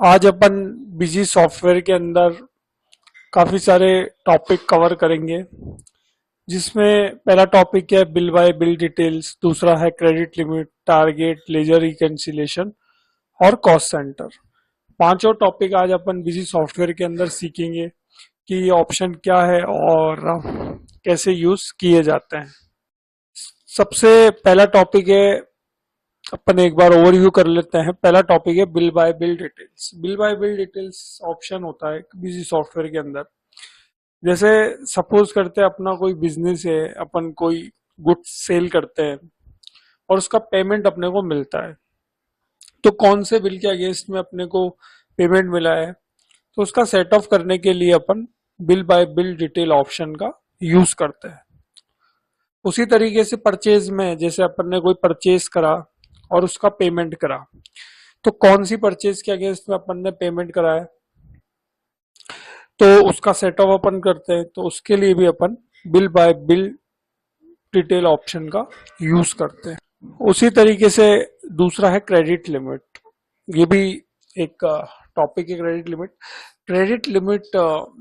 आज अपन busy software के अंदर काफी सारे टॉपिक कवर करेंगे, जिसमें पहला टॉपिक है बिल बाय बिल डिटेल्स, दूसरा है credit limit, target, ledger reconciliation और कॉस्ट सेंटर। पांचों टॉपिक आज अपन बिजी सॉफ्टवेयर के अंदर सीखेंगे कि ये ऑप्शन क्या है और कैसे यूज किए जाते हैं। सबसे पहला टॉपिक है, अपन एक बार ओवरव्यू कर लेते हैं। पहला टॉपिक है bill by bill details. Bill by bill details option होता है बिजी सॉफ्टवेयर के अंदर। जैसे सपोज करते हैं अपना कोई बिजनेस है, अपन कोई गुड्स सेल करते हैं और उसका पेमेंट अपने को मिलता है, तो कौन से बिल के अगेंस्ट में अपने को पेमेंट मिला है, तो उसका सेट ऑफ करने के लिए अपन bill by bill detail option का यूज करते हैं। उसी तरीके से परचेज में, जैसे अपन ने कोई परचेज करा और उसका पेमेंट करा, तो कौन सी परचेज के अगेंस्ट में अपन ने पेमेंट करा है, तो उसका सेट ऑफ अपन करते हैं। तो उसके लिए भी अपन bill by bill detail option का यूज करते हैं। उसी तरीके से दूसरा है क्रेडिट लिमिट। ये भी एक टॉपिक है, क्रेडिट लिमिट। क्रेडिट लिमिट,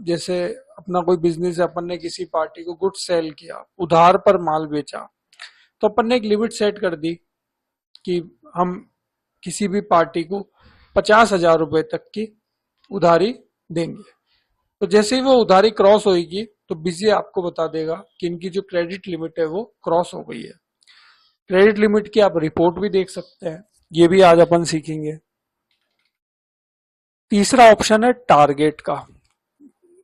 जैसे अपना कोई बिजनेस है, अपन ने किसी पार्टी को गुड्स सेल किया, उधार पर माल बेचा, तो अपन ने एक लिमिट सेट कर दी कि हम किसी भी पार्टी को 50,000 रुपए तक की उधारी देंगे। तो जैसे ही वो उधारी क्रॉस होगी तो बिजी आपको बता देगा कि इनकी जो क्रेडिट लिमिट है वो क्रॉस हो गई है। क्रेडिट लिमिट की आप रिपोर्ट भी देख सकते हैं, ये भी आज अपन सीखेंगे। तीसरा ऑप्शन है टारगेट का।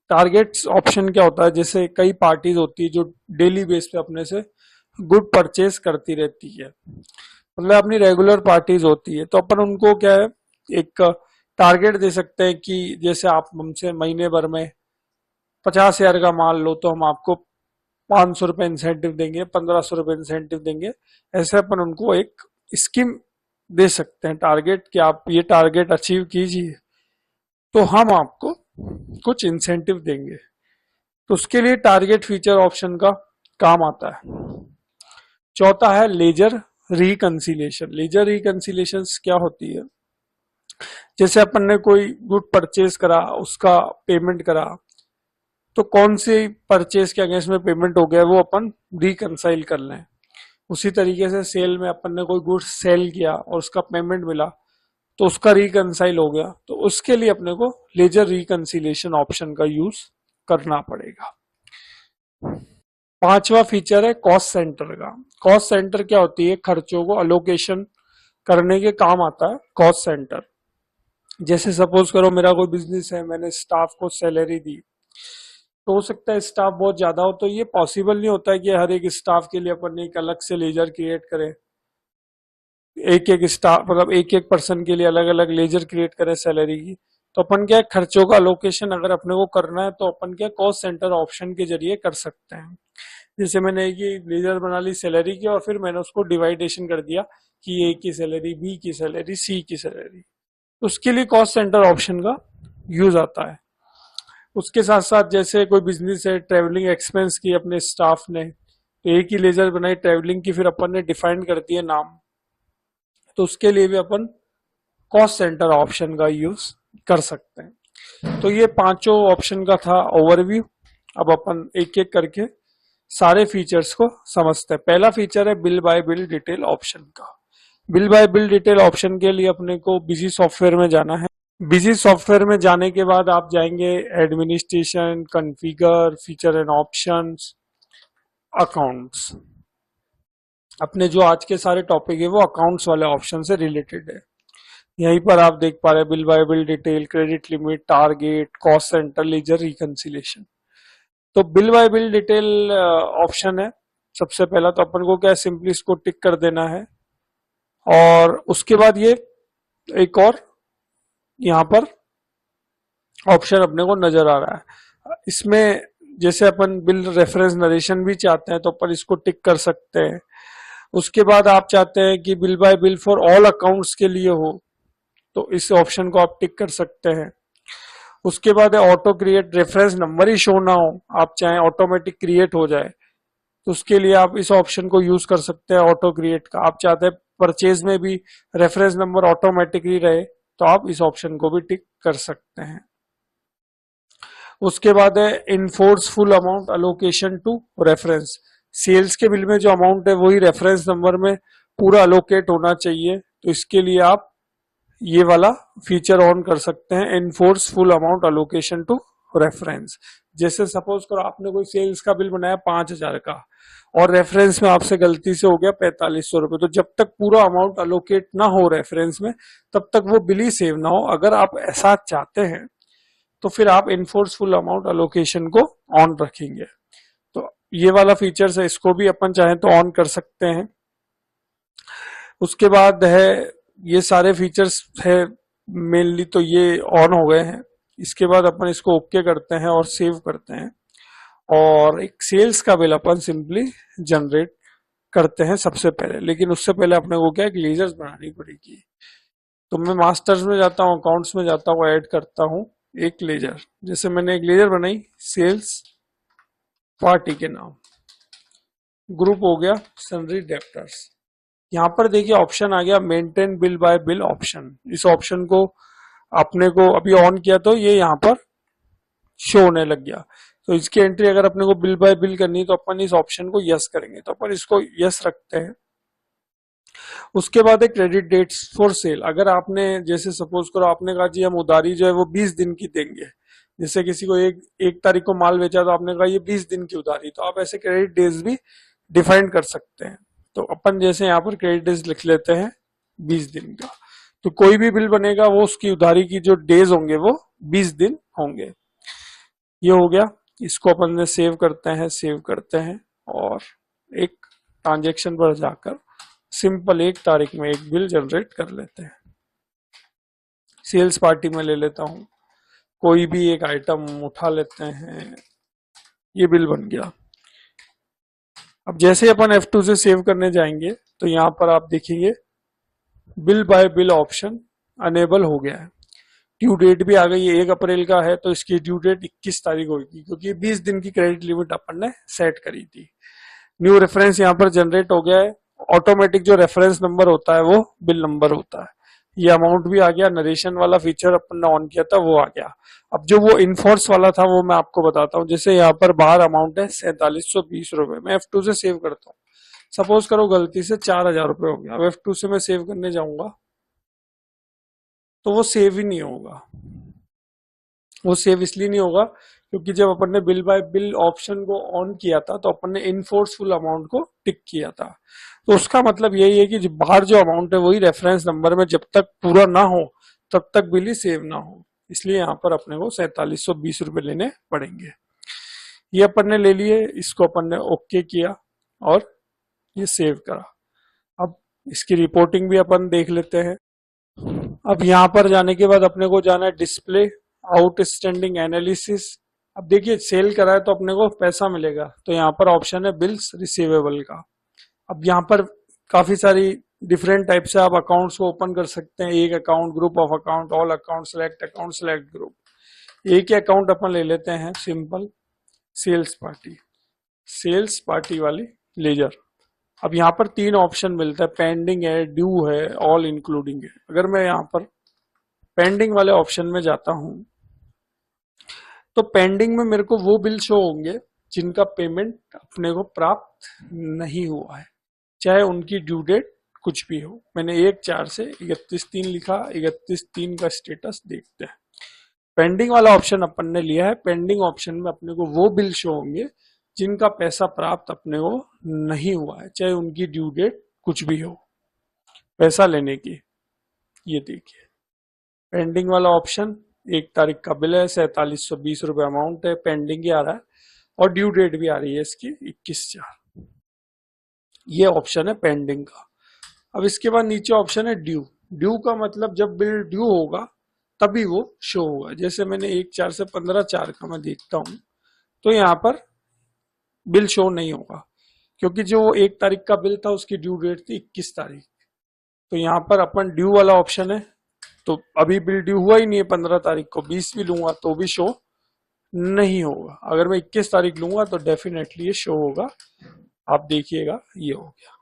टारगेट ऑप्शन क्या होता है, जैसे कई पार्टीज होती है जो डेली बेस पे अपने से गुड परचेज करती रहती है, मतलब अपनी रेगुलर पार्टीज होती है, तो अपन उनको क्या है, एक टारगेट दे सकते हैं कि जैसे आप हमसे महीने भर में 50,000 का माल लो तो हम आपको 500 रुपए इंसेंटिव देंगे, 1500 रुपए इंसेंटिव देंगे। ऐसे अपन उनको एक स्कीम दे सकते हैं, टारगेट कि आप ये टारगेट अचीव कीजिए तो हम आपको कुछ इंसेंटिव देंगे। तो उसके लिए टारगेट फीचर ऑप्शन का काम आता है। चौथा है लेजर रिकंसिलिएशन। लेजर रिकंसिलिएशन क्या होती है, जैसे अपन ने कोई गुड परचेज करा, उसका पेमेंट करा, तो कौन सी परचेज के अगेंस्ट में पेमेंट हो गया वो अपन रिकंसाइल कर लें। उसी तरीके से सेल में अपन ने कोई गुड्स सेल किया और उसका पेमेंट मिला, तो उसका रिकंसाइल हो गया, तो उसके लिए अपने को लेजर रिकंसिलिएशन ऑप्शन का यूज करना पड़ेगा। पांचवा फीचर है कॉस्ट सेंटर का। कॉस्ट सेंटर क्या होती है, खर्चों को अलोकेशन करने के काम आता है कॉस्ट सेंटर। जैसे सपोज करो मेरा कोई बिजनेस है, मैंने स्टाफ को सैलरी दी, तो हो सकता है स्टाफ बहुत ज्यादा हो, तो ये पॉसिबल नहीं होता है कि हर एक स्टाफ के लिए अपन एक अलग से लेजर क्रिएट करें, एक एक स्टाफ मतलब एक एक पर्सन के लिए अलग अलग लेजर क्रिएट करें सैलरी की। तो अपन क्या खर्चों का अलोकेशन अगर अपने को करना है तो अपन क्या कॉस्ट सेंटर ऑप्शन के जरिए कर सकते हैं। जैसे मैंने एक लेजर बना ली सैलरी की और फिर मैंने उसको डिवाइडेशन कर दिया कि ए की सैलरी, बी की सैलरी, सी की सैलरी, उसके लिए कॉस्ट सेंटर ऑप्शन का यूज आता है। उसके साथ साथ जैसे कोई बिजनेस है, ट्रेवलिंग एक्सपेंस की अपने स्टाफ ने, तो एक ही लेजर बनाई ट्रेवलिंग की, फिर अपन ने डिफाइन कर दिया नाम, तो उसके लिए भी अपन कॉस्ट सेंटर ऑप्शन का यूज कर सकते हैं। तो ये पांचों ऑप्शन का था ओवरव्यू। अब अपन एक एक करके सारे फीचर्स को समझते हैं। पहला फीचर है bill by bill detail option का। Bill by bill detail option के लिए अपने को बिजी सॉफ्टवेयर में जाना है। बिजी सॉफ्टवेयर में जाने के बाद आप जाएंगे administration, configure, feature and options, accounts. अपने जो आज के सारे टॉपिक है वो अकाउंट्स वाले ऑप्शन से रिलेटेड है। यहीं पर आप देख पा रहे हैं bill by bill detail, credit limit, target, cost centre, ledger reconciliation. तो bill by bill detail option है। सबसे पहला तो अपन को क्या है, सिंपली इसको टिक कर देना है, और उसके बाद ये एक और यहाँ पर ऑप्शन अपने को नजर आ रहा है। इसमें जैसे अपन बिल रेफरेंस नरेशन भी चाहते हैं तो अपन इसको टिक कर सकते हैं। उसके बाद आप चाहते हैं कि bill by bill for all accounts के लिए हो, तो इस ऑप्शन को आप टिक कर सकते हैं। उसके बाद है ऑटो क्रिएट, रेफरेंस नंबर ही शो ना हो, आप चाहें ऑटोमेटिक क्रिएट हो जाए, तो उसके लिए आप इस ऑप्शन को यूज कर सकते हैं ऑटो क्रिएट का। आप चाहते हैं परचेज में भी रेफरेंस नंबर ऑटोमेटिकली रहे, तो आप इस ऑप्शन को भी टिक कर सकते हैं। उसके बाद है enforce full amount allocation to reference. Sales के बिल में जो अमाउंट है वही रेफरेंस नंबर में पूरा अलोकेट होना चाहिए, तो इसके लिए आप ये वाला फीचर ऑन कर सकते हैं, enforce full amount allocation to reference. जैसे सपोज करो आपने कोई सेल्स का बिल बनाया 5,000 का और रेफरेंस में आपसे गलती से हो गया 4500 रुपए, तो जब तक पूरा अमाउंट अलोकेट ना हो रेफरेंस में तब तक वो बिल ही सेव ना हो। अगर आप ऐसा चाहते हैं तो फिर आप इनफोर्स फुल अमाउंट अलोकेशन को ऑन रखेंगे। तो ये वाला फीचर्स है, इसको भी अपन चाहें तो ऑन कर सकते हैं। उसके बाद है ये सारे फीचर्स है मेनली तो ये ऑन हो गए हैं। इसके बाद अपन इसको ओके करते हैं और सेव करते हैं और एक सेल्स का बिल अपन सिंपली जनरेट करते हैं सबसे पहले। लेकिन उससे पहले अपने को क्या एक लेजर्स बनानी पड़ेगी। तो मैं मास्टर्स में जाता हूँ, अकाउंट्स में जाता हूँ, ऐड करता हूँ एक लेजर। जैसे मैंने एक लेजर बनाई सेल्स पार्टी के नाम, ग्रुप हो गया सनरी डेप्टर्स। यहाँ पर देखिए ऑप्शन आ गया maintain bill by bill option. इस ऑप्शन को अपने को अभी ऑन किया तो ये यहाँ पर शो होने लग गया। तो इसकी एंट्री अगर अपने को बिल बाय बिल करनी है तो अपन इस ऑप्शन को यस करेंगे, तो अपन इसको यस रखते हैं। उसके बाद है क्रेडिट डेट्स फॉर सेल। अगर आपने जैसे सपोज करो आपने कहा जी हम उधारी जो है वो 20 दिन की देंगे, जैसे किसी को एक तारीख को माल बेचा तो आपने कहा ये 20 दिन की उधारी, तो आप ऐसे क्रेडिट डेज भी डिफाइन कर सकते हैं। तो अपन जैसे यहाँ पर क्रेडिट डेज लिख लेते हैं 20 दिन का, तो कोई भी बिल बनेगा वो उसकी उधारी की जो डेज होंगे वो 20 दिन होंगे। ये हो गया। इसको अपन ने सेव करते हैं और एक ट्रांजेक्शन पर जाकर सिंपल 1 तारीख में एक बिल जनरेट कर लेते हैं। सेल्स पार्टी में ले लेता हूं, कोई भी एक आइटम उठा लेते हैं, ये बिल बन गया। अब जैसे अपन F2 से सेव करने जाएंगे तो यहां पर आप देखेंगे bill by bill option enable हो गया है। ड्यू डेट भी आ गई है, 1 अप्रैल का है तो इसकी ड्यू डेट 21 तारीख होगी क्योंकि 20 दिन की क्रेडिट लिमिट अपन ने सेट करी थी। न्यू रेफरेंस यहाँ पर जनरेट हो गया है। ऑटोमेटिक जो रेफरेंस नंबर होता है वो बिल नंबर होता है। ये अमाउंट भी आ गया, नरेशन वाला फीचर अपन ने ऑन किया था वो आ गया। अब जो वो इनफोर्स वाला था वो मैं आपको बताता हूँ। जैसे यहाँ पर बाहर अमाउंट है 4720 रुपए, मैं F2 से सेव करता हूँ। सपोज करो गलती से 4000 रुपए हो गया, अब F2 से मैं सेव करने जाऊंगा तो वो सेव ही नहीं होगा। वो सेव इसलिए नहीं होगा क्योंकि जब अपन ने बिल बाय बिल ऑप्शन को ऑन किया था तो अपन ने इनफोर्सफुल अमाउंट को टिक किया था। तो उसका मतलब यही है कि जो बाहर जो अमाउंट है वही रेफरेंस नंबर में जब तक पूरा ना हो तब तक बिल ही सेव ना हो, इसलिए यहाँ पर अपने को 4720 रुपए लेने पड़ेंगे। ये अपन ने ले लिए, इसको अपन ने ओके किया और ये सेव करा। अब इसकी रिपोर्टिंग भी अपन देख लेते हैं। अब यहाँ पर जाने के बाद अपने को जाना है डिस्प्ले आउटस्टैंडिंग एनालिसिस। अब देखिए सेल करा है तो अपने को पैसा मिलेगा, तो यहाँ पर ऑप्शन है बिल्स रिसीवेबल का। अब यहाँ पर काफी सारी डिफरेंट टाइप से आप अकाउंट्स को ओपन कर सकते हैं। एक account, group of account, all account, select group. एक ही अकाउंट अपन ले लेते हैं सिंपल सेल्स पार्टी वाली लेजर। अब यहाँ पर 3 ऑप्शन मिलता है, पेंडिंग है, ड्यू है, ऑल इंक्लूडिंग है। अगर मैं यहाँ पर पेंडिंग वाले ऑप्शन में जाता हूं तो पेंडिंग में मेरे को वो बिल शो होंगे जिनका पेमेंट अपने को प्राप्त नहीं हुआ है, चाहे उनकी ड्यू डेट कुछ भी हो। मैंने 1/4 से 31/3 लिखा, 31/3 का स्टेटस देखते हैं। पेंडिंग वाला ऑप्शन अपन ने लिया है। पेंडिंग ऑप्शन में अपने को वो बिल शो होंगे जिनका पैसा प्राप्त अपने को नहीं हुआ है, चाहे उनकी ड्यू डेट कुछ भी हो पैसा लेने की। ये देखिए पेंडिंग वाला ऑप्शन 1 तारीख का बिल है, 4720 रुपए अमाउंट है, पेंडिंग ही आ रहा है और ड्यू डेट भी आ रही है इसकी 21/4। ये ऑप्शन है पेंडिंग का। अब इसके बाद नीचे ऑप्शन है ड्यू। ड्यू का मतलब जब बिल ड्यू होगा तभी वो शो होगा। जैसे मैंने 1/4 से 15/4 का मैं देखता हूं तो यहाँ पर बिल शो नहीं होगा क्योंकि जो 1 तारीख का बिल था उसकी ड्यू डेट थी 21 तारीख। तो यहाँ पर अपन ड्यू वाला ऑप्शन है, तो अभी बिल ड्यू हुआ ही नहीं है 15 तारीख को, 20 भी लूंगा तो भी शो नहीं होगा। अगर मैं 21 तारीख लूंगा तो डेफिनेटली ये शो होगा। आप देखिएगा ये हो गया।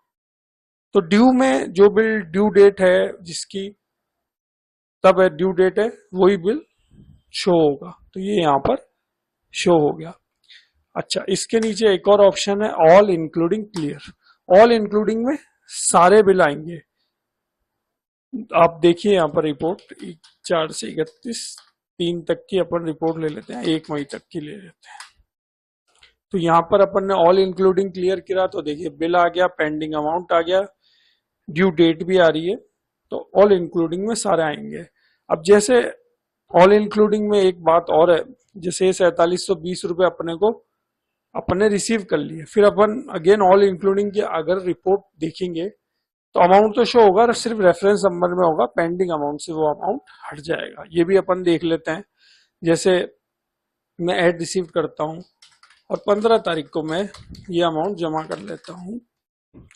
तो ड्यू में जो बिल ड्यू डेट है जिसकी तब ड्यू डेट है वही बिल शो होगा। तो ये यहाँ पर शो हो गया। अच्छा, इसके नीचे एक और ऑप्शन है all including clear. All including में सारे बिल आएंगे। आप देखिए यहाँ पर रिपोर्ट 4 से 31 3 तक की अपन रिपोर्ट ले लेते हैं, 1 मई तक की ले लेते हैं। तो यहाँ पर अपन ने ऑल इंक्लूडिंग क्लियर किया तो देखिए बिल आ गया, पेंडिंग अमाउंट आ गया, ड्यू डेट भी आ रही है। तो ऑल इंक्लूडिंग में सारे आएंगे। अब जैसे ऑल इंक्लूडिंग में एक बात और है, जैसे 4720 रुपए अपने रिसीव कर लिए, फिर अपन अगेन ऑल इंक्लूडिंग की अगर रिपोर्ट देखेंगे तो अमाउंट तो शो होगा, सिर्फ रेफरेंस नंबर में होगा, पेंडिंग अमाउंट से वो अमाउंट हट जाएगा। ये भी अपन देख लेते हैं। जैसे मैं एड रिसीव करता हूं और 15 तारीख को मैं ये अमाउंट जमा कर लेता हूं।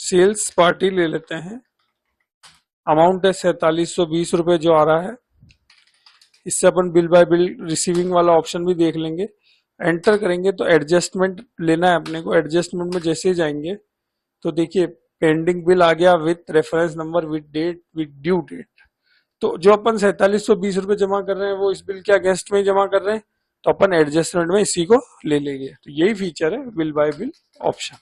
सेल्स पार्टी ले लेते हैं, अमाउंट है 4720 रुपए जो आ रहा है। इससे अपन बिल बाय बिल रिसीविंग वाला ऑप्शन भी देख लेंगे। एंटर करेंगे तो एडजस्टमेंट लेना है अपने को। एडजस्टमेंट में जैसे ही जाएंगे तो देखिए पेंडिंग बिल आ गया with reference number with date with due date. तो जो अपन 4720 रुपए जमा कर रहे हैं वो इस बिल के अगेंस्ट में जमा कर रहे हैं, तो अपन एडजस्टमेंट में इसी को ले लेंगे। तो यही फीचर है बिल बाय बिल ऑप्शन।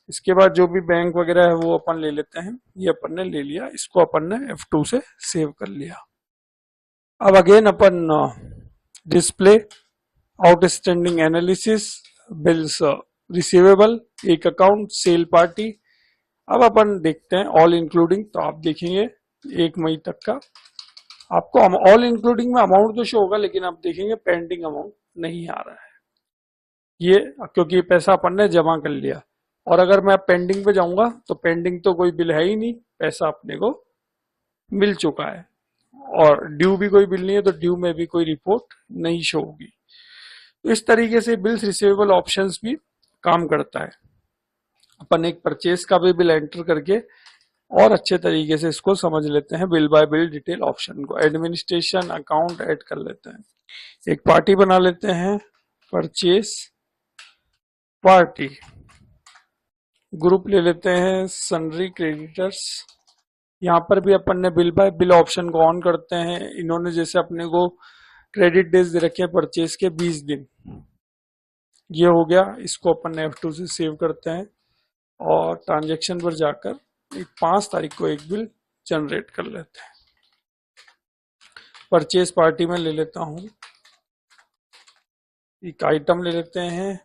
इसके बाद जो भी बैंक वगैरह है वो अपन ले लेते हैं। ये अपन ने ले लिया, इसको अपन ने F2 से सेव कर लिया। अब अगेन अपन display outstanding analysis bills receivable, एक अकाउंट, सेल पार्टी। अब अपन देखते हैं ऑल इंक्लूडिंग। तो आप देखेंगे 1 मई तक का आपको ऑल इंक्लूडिंग में अमाउंट तो शो होगा, लेकिन आप देखेंगे पेंडिंग अमाउंट नहीं आ रहा है, ये क्योंकि पैसा अपन ने जमा कर लिया। और अगर मैं पेंडिंग पे जाऊंगा तो पेंडिंग तो कोई बिल है ही नहीं, पैसा अपने को मिल चुका है। और ड्यू भी कोई बिल नहीं है, तो ड्यू में भी कोई रिपोर्ट नहीं शो होगी। तो इस तरीके से बिल्स रिसीवेबल ऑप्शंस भी काम करता है। अपन एक परचेस का भी बिल एंटर करके और अच्छे तरीके से इसको समझ लेते हैं। Bill by bill detail option को एडमिनिस्ट्रेशन अकाउंट ऐड कर लेते हैं, एक पार्टी बना लेते हैं, परचेस पार्टी, ग्रुप ले लेते हैं सन्ड्री क्रेडिटर्स। यहाँ पर भी अपन ने बिल बाय बिल ऑप्शन को ऑन करते हैं। इन्होंने जैसे अपने को क्रेडिट डेज दे रखे हैं परचेस के 20 दिन, ये हो गया। इसको अपन ने F2 से सेव करते हैं और ट्रांजेक्शन पर जाकर 5 तारीख को एक बिल जनरेट कर लेते हैं। परचेस पार्टी में ले लेता हूं, एक आइटम ले लेते हैं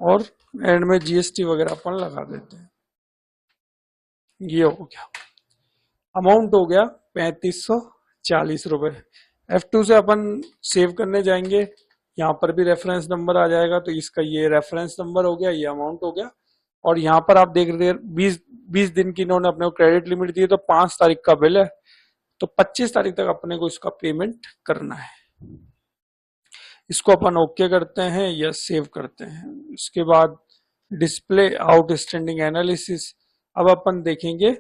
और एंड में GST वगैरह अपन लगा देते हैं। ये हो गया, अमाउंट हो गया 3540 रुपए। F2 से अपन सेव करने जाएंगे, यहाँ पर भी रेफरेंस नंबर आ जाएगा, तो इसका ये रेफरेंस नंबर हो गया, ये अमाउंट हो गया। और यहाँ पर आप देख रहे हैं 20 दिन की इन्होंने अपने को क्रेडिट लिमिट दी है, तो 5 तारीख का बिल है, तो 25 तारीख तक अपने को इसका पेमेंट करना है। इसको अपन ओके करते हैं या सेव करते हैं। इसके बाद डिस्प्ले आउटस्टैंडिंग एनालिसिस। अब अपन देखेंगे,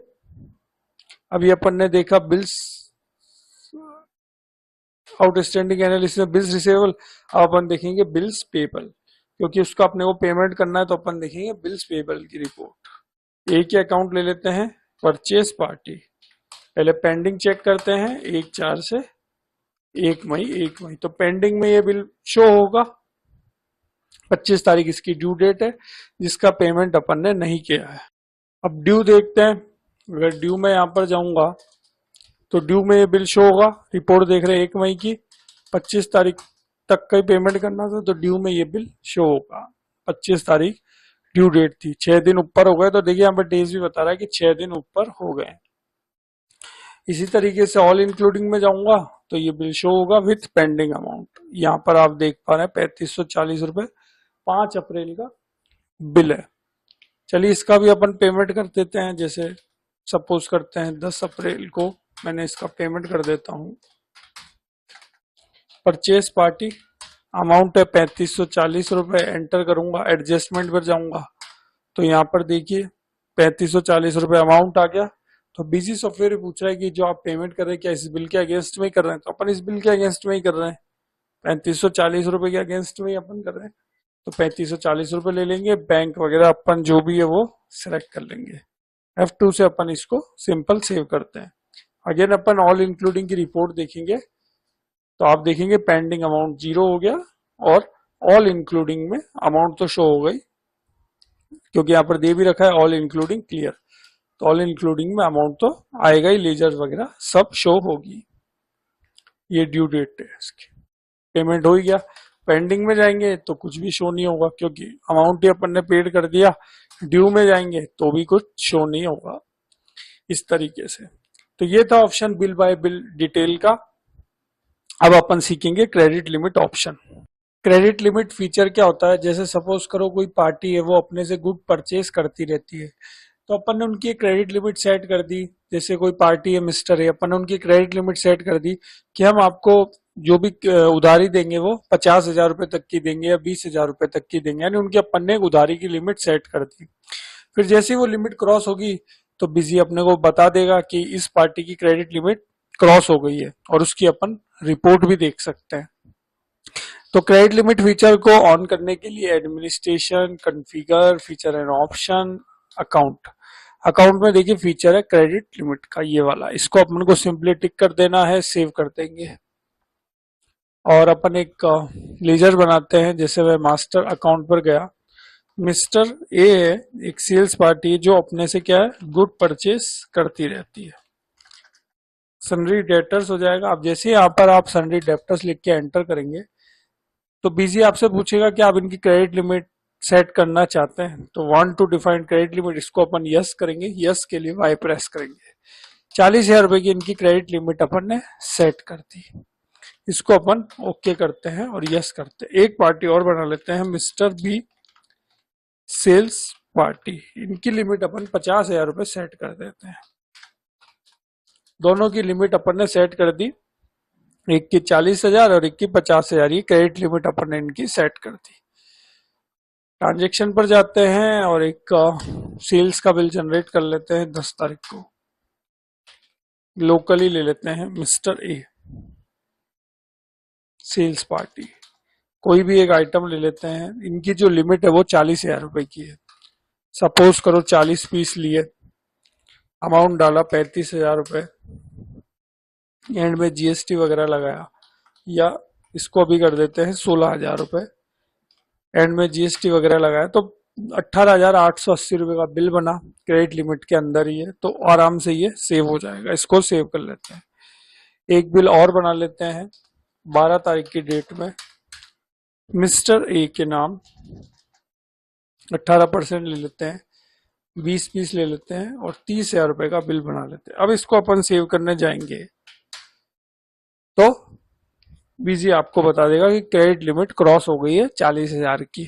अभी अपन ने देखा बिल्स आउटस्टैंडिंग एनालिसिस में बिल्स रिसीवेबल। अब अपन देखेंगे बिल्स पेबल, क्योंकि उसका अपने को पेमेंट करना है, तो अपन देखेंगे बिल्स पेबल की रिपोर्ट। एक ही अकाउंट ले लेते हैं, परचेस पार्टी। पहले पेंडिंग चेक करते हैं 1/4 से 1 मई। तो पेंडिंग में ये बिल शो होगा। 25 तारीख इसकी ड्यू डेट है, जिसका पेमेंट अपन ने नहीं किया है। अब ड्यू देखते हैं। अगर ड्यू में यहाँ पर जाऊंगा तो ड्यू में ये बिल शो होगा। रिपोर्ट देख रहे हैं 1 मई की, 25 तारीख तक का ही पेमेंट करना था, तो ड्यू में ये बिल शो होगा। 25 तारीख ड्यू डेट थी, 6 दिन ऊपर हो गए, तो देखिए यहाँ पर डेज भी बता रहा है कि 6 दिन ऊपर हो गए। इसी तरीके से ऑल इंक्लूडिंग में जाऊंगा तो ये बिल शो होगा विथ पेंडिंग अमाउंट। यहाँ पर आप देख पा रहे हैं 3540 रुपए 5 अप्रैल का बिल है। चलिए इसका भी अपन पेमेंट कर देते हैं। जैसे सपोज करते हैं 10 अप्रैल को मैंने इसका पेमेंट कर देता हूं। परचेस पार्टी, अमाउंट है 3540 रुपए। एंटर करूंगा, एडजस्टमेंट पर जाऊंगा तो यहाँ पर देखिए 3540 रुपए अमाउंट आ गया। तो बिजी सॉफ्टवेयर पूछ रहा है कि जो आप पेमेंट कर रहे हैं क्या इस बिल के अगेंस्ट में ही कर रहे हैं, तो अपन इस बिल के अगेंस्ट में ही कर रहे हैं। 3540 रुपए के अगेंस्ट में ही अपन कर रहे हैं, तो 3540 रुपए ले लेंगे। बैंक वगैरह अपन जो भी है वो सिलेक्ट कर लेंगे। F2 से अपन इसको सिंपल सेव करते हैं। अगेन अपन ऑल इंक्लूडिंग की रिपोर्ट देखेंगे तो आप देखेंगे पेंडिंग अमाउंट 0 हो गया और ऑल इंक्लूडिंग में अमाउंट तो शो हो गई, क्योंकि यहाँ पर दे भी रखा है ऑल इंक्लूडिंग क्लियर, तो ऑल इंक्लूडिंग में अमाउंट तो आएगा ही, लेजर वगैरह सब शो होगी। ये ड्यू डेट है इसकी, पेमेंट हो ही गया। पेंडिंग में जाएंगे तो कुछ भी शो नहीं होगा, क्योंकि अमाउंट ही अपन ने पेड कर दिया। ड्यू में जाएंगे तो भी कुछ शो नहीं होगा। इस तरीके से तो ये था option bill by bill detail का। अब अपन सीखेंगे credit limit option. Credit limit feature क्या होता है, जैसे सपोज करो कोई पार्टी है वो अपने से गुड परचेज करती रहती है, तो अपन ने उनकी क्रेडिट लिमिट सेट कर दी। जैसे कोई पार्टी है, मिस्टर है, अपन ने उनकी क्रेडिट लिमिट सेट कर दी कि हम आपको जो भी उधारी देंगे वो 50,000 रुपए तक की देंगे या 20,000 रुपए तक की देंगे, यानी उनकी अपन ने उधारी की लिमिट सेट कर दी। फिर जैसे ही वो लिमिट क्रॉस होगी तो बिजी अपने को बता देगा कि इस पार्टी की क्रेडिट लिमिट क्रॉस हो गई है, और उसकी अपन रिपोर्ट भी देख सकते हैं। तो क्रेडिट लिमिट फीचर को ऑन करने के लिए administration, configure, feature and option, account. Account में देखिए फीचर है क्रेडिट लिमिट का, ये वाला, इसको अपन को सिंपली टिक कर देना है, सेव कर देंगे। और अपन एक लेजर बनाते हैं। जैसे मैं मास्टर अकाउंट पर गया, मिस्टर ए है, एक सेल्स पार्टी है जो अपने से क्या है गुड परचेस करती रहती है। सन्ड्री डेटर्स हो जाएगा। अब जैसे यहाँ पर आप सन्ड्री डेटर्स लिख के एंटर करेंगे तो बीजी आपसे पूछेगा कि आप इनकी क्रेडिट लिमिट सेट करना चाहते हैं, तो want to define credit limit, इसको अपन यस करेंगे। यस के लिए वाई प्रेस करेंगे। 40,000 रुपए की इनकी क्रेडिट लिमिट अपन ने सेट कर दी। इसको अपन ओके करते हैं और यस करते हैं। एक पार्टी और बना लेते हैं, मिस्टर बी सेल्स पार्टी। इनकी लिमिट अपन 50,000 रुपए सेट कर देते हैं। दोनों की लिमिट अपन ने सेट कर दी, एक की 40,000 और एक की 50,000। ये क्रेडिट लिमिट अपन ने इनकी सेट कर दी। ट्रांजेक्शन पर जाते हैं और एक सेल्स का बिल जनरेट कर लेते हैं 10 तारीख को। लोकली ले लेते हैं मिस्टर ए सेल्स पार्टी। कोई भी एक आइटम ले लेते हैं। इनकी जो लिमिट है वो 40,000 रुपए की है। सपोज करो 40 पीस लिए, अमाउंट डाला 35,000 रुपए, एंड में जीएसटी वगैरह लगाया, या इसको अभी कर देते हैं 16,000 रुपए, एंड में जीएसटी वगैरह लगाया तो 18,880 रुपए का बिल बना। क्रेडिट लिमिट के अंदर ही है तो आराम से ये सेव हो जाएगा। इसको सेव कर लेते हैं। एक बिल और बना लेते हैं 12 तारीख की डेट में, मिस्टर ए के नाम 18% ले लेते हैं, 20 पीस ले लेते हैं और 30,000 रुपए का बिल बना लेते हैं। अब इसको अपन सेव करने जाएंगे तो बीजी आपको बता देगा कि क्रेडिट लिमिट क्रॉस हो गई है 40,000 की।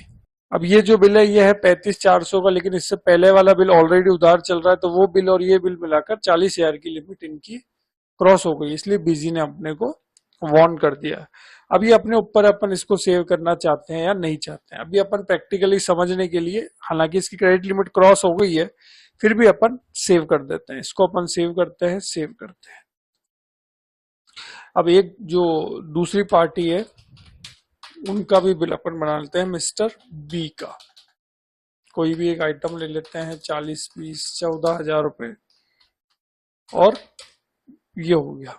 अब ये जो बिल है ये है 35,400 का, लेकिन इससे पहले वाला बिल ऑलरेडी उधार चल रहा है, तो वो बिल और ये बिल मिलाकर 40,000 की लिमिट इनकी क्रॉस हो गई, इसलिए बीजी ने अपने को वार्न कर दिया। अभी अपने ऊपर अपन इसको सेव करना चाहते हैं या नहीं चाहते हैं। अभी अपन प्रैक्टिकली समझने के लिए, हालांकि इसकी क्रेडिट लिमिट क्रॉस हो गई है, फिर भी अपन सेव कर देते हैं। इसको अपन सेव करते हैं, सेव करते हैं। अब एक जो दूसरी पार्टी है उनका भी बिल अपन बना लेते हैं, मिस्टर बी का। कोई भी एक आइटम ले लेते हैं, 40 पीस, 14,000 रुपए, और ये हो गया।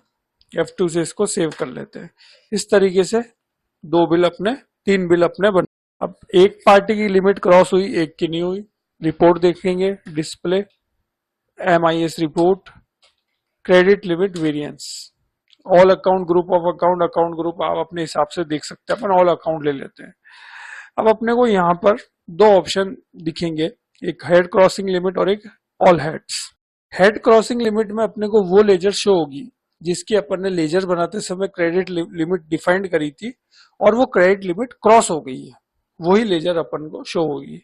F2 से इसको सेव कर लेते हैं। इस तरीके से 3 बिल अपने बन। अब एक पार्टी की लिमिट क्रॉस हुई, एक की नहीं हुई। रिपोर्ट देखेंगे, display, MIS report, credit limit variance, all account, group of account, account group आप अपने हिसाब से देख सकते हैं। अपन ऑल अकाउंट ले लेते हैं। अब अपने को यहाँ पर 2 ऑप्शन दिखेंगे, एक हेड क्रॉसिंग लिमिट और एक all heads. Head crossing limit में अपने को वो लेजर शो होगी जिसकी अपन ने लेजर बनाते समय क्रेडिट लिमिट डिफाइंड करी थी और वो क्रेडिट लिमिट क्रॉस हो गई है, वही लेजर अपन को शो होगी।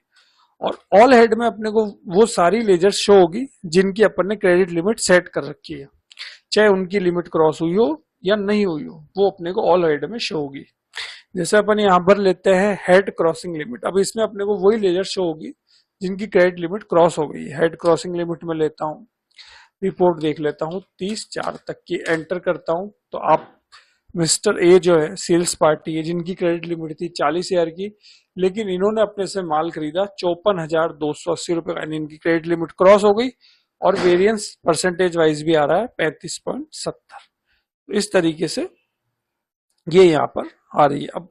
और ऑल हेड में अपने को वो सारी लेजर शो होगी जिनकी अपन ने क्रेडिट लिमिट सेट कर रखी है, चाहे उनकी लिमिट क्रॉस हुई हो या नहीं हुई हो, वो अपने को ऑल हेड में शो होगी। जैसे अपन यहाँ पर लेते हैं हेड क्रॉसिंग लिमिट। अब इसमें अपने को वही लेजर शो होगी जिनकी क्रेडिट लिमिट क्रॉस हो गई है। हेड क्रॉसिंग लिमिट में लेता हूँ, रिपोर्ट देख लेता हूँ 30/4 तक की, एंटर करता हूँ तो आप मिस्टर ए जो है सेल्स पार्टी है, जिनकी क्रेडिट लिमिट थी 40,000 की, लेकिन इन्होंने अपने से माल खरीदा 54,280 रुपए का, इनकी क्रेडिट लिमिट क्रॉस हो गई और वेरिएंस परसेंटेज वाइज भी आ रहा है 35.70। इस तरीके से ये यहाँ पर आ रही है। अब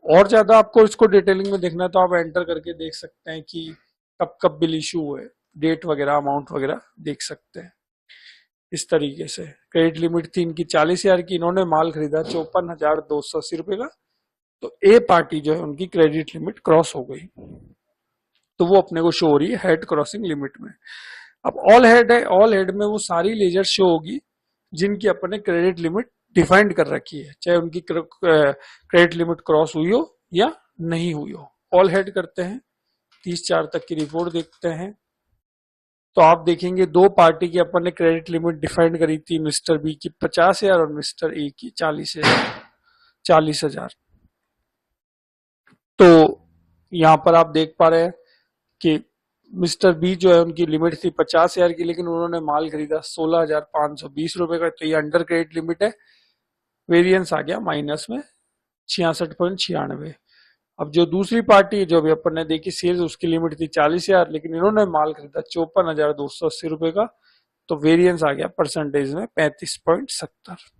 और ज्यादा आपको इसको डिटेलिंग में देखना है तो आप एंटर करके देख सकते हैं कि कब कब बिल इशू हुए, डेट वगैरह, अमाउंट वगैरह देख सकते हैं। इस तरीके से क्रेडिट लिमिट थी इनकी 40,000 की, इन्होंने माल खरीदा 54,280 रुपए का, तो ए पार्टी जो है उनकी क्रेडिट लिमिट क्रॉस हो गई, तो वो अपने को शो हो रही है हेड क्रॉसिंग लिमिट में। अब ऑल हेड है, ऑल हेड में वो सारी लेजर शो होगी जिनकी अपन ने क्रेडिट लिमिट डिफाइंड कर रखी है, चाहे उनकी क्रेडिट लिमिट क्रॉस हुई हो या नहीं हुई हो। ऑल हेड करते हैं, 30/4 तक की रिपोर्ट देखते हैं, तो आप देखेंगे दो पार्टी की अपन ने क्रेडिट लिमिट डिफाइंड करी थी, मिस्टर बी की 50,000 और मिस्टर ए की 40,000। तो यहां पर आप देख पा रहे हैं कि मिस्टर बी जो है उनकी लिमिट थी 50,000 की, लेकिन उन्होंने माल खरीदा 16,520 रुपए का, तो ये अंडर क्रेडिट लिमिट है। वेरिएंस आ गया माइनस में 66.96। अब जो दूसरी पार्टी जो भी अपन ने देखी सेल्स, उसकी लिमिट थी 40,000, लेकिन इन्होंने माल खरीदा 54,280 रुपए का, तो वेरिएंस आ गया परसेंटेज में 35.70।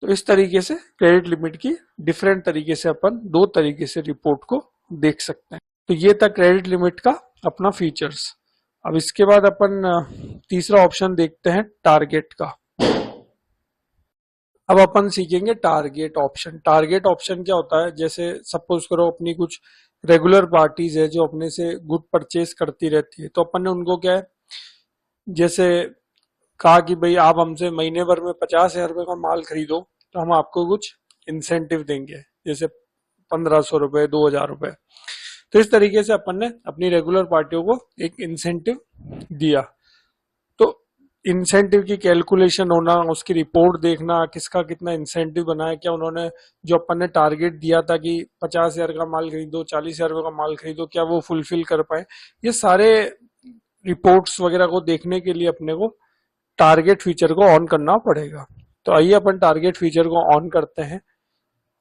तो इस तरीके से क्रेडिट लिमिट की डिफरेंट तरीके से अपन दो तरीके से रिपोर्ट को देख सकते हैं। तो ये था क्रेडिट लिमिट का अपना फीचर्स। अब इसके बाद अपन तीसरा ऑप्शन देखते हैं टारगेट का। अब अपन सीखेंगे टारगेट ऑप्शन। टारगेट ऑप्शन क्या होता है, जैसे सपोज करो अपनी कुछ रेगुलर पार्टीज है जो अपने से गुड परचेज करती रहती है, तो अपन ने उनको क्या है, जैसे कहा कि भाई आप हमसे महीने भर में 50,000 रुपए का माल खरीदो तो हम आपको कुछ इंसेंटिव देंगे, जैसे 1,500 रुपए, 2,000 रुपए। तो इस तरीके से अपन ने अपनी रेगुलर पार्टियों को एक इंसेंटिव दिया। तो इंसेंटिव की कैलकुलेशन होना, उसकी रिपोर्ट देखना, किसका कितना इंसेंटिव बनाया, क्या उन्होंने जो अपन ने टारगेट दिया था कि 50,000 का माल खरीदो, 40,000 रुपए का माल खरीदो, क्या वो फुलफिल कर पाए, ये सारे रिपोर्ट्स वगैरह को देखने के लिए अपने को टारगेट फीचर को ऑन करना पड़ेगा। तो आइए अपन टारगेट फीचर को ऑन करते हैं।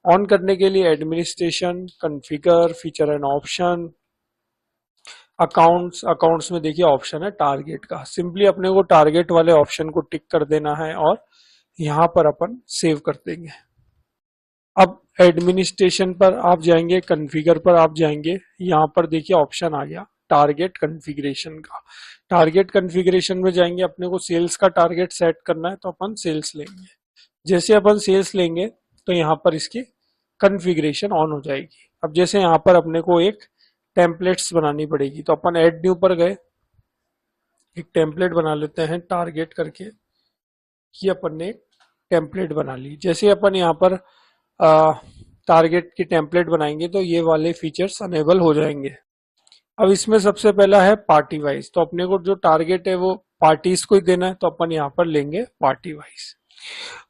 ऑन करने के लिए administration, configure, feature and option, accounts में देखिए ऑप्शन है टारगेट का। सिंपली अपने को टारगेट वाले ऑप्शन को टिक कर देना है और यहां पर अपन सेव कर देंगे। अब एडमिनिस्ट्रेशन पर आप जाएंगे, कॉन्फ़िगर पर आप जाएंगे, यहां पर देखिए ऑप्शन आ गया टारगेट कॉन्फ़िगरेशन का। टारगेट कॉन्फ़िगरेशन में जाएंगे, अपने को सेल्स का टारगेट सेट करना है, तो अपन सेल्स लेंगे। जैसे अपन सेल्स लेंगे तो यहाँ पर इसकी कॉन्फ़िगरेशन ऑन हो जाएगी। अब जैसे यहाँ पर अपने को एक टेम्पलेट्स बनानी पड़ेगी, तो अपन ऐड न्यू पर गए, एक टेम्पलेट बना लेते हैं टारगेट करके। ये अपन ने एक टेम्पलेट बना ली। जैसे अपन यहाँ पर टारगेट की टेम्पलेट बनाएंगे तो ये वाले फीचर्स अनेबल हो जाएंगे। अब इसमें सबसे पहला है पार्टी वाइज, तो अपने को जो टारगेट है वो पार्टीज को ही देना है, तो अपन यहाँ पर लेंगे पार्टी वाइज।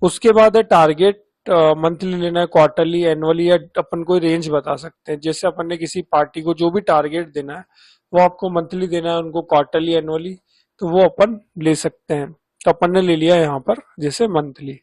उसके बाद है टारगेट मंथली लेना है, क्वार्टरली, एनुअली, या अपन कोई रेंज बता सकते हैं। जैसे अपन ने किसी पार्टी को जो भी टारगेट देना है वो आपको मंथली देना है, उनको क्वार्टरली, एनुअली, तो वो अपन ले सकते हैं। तो अपन ने ले लिया यहाँ पर जैसे मंथली।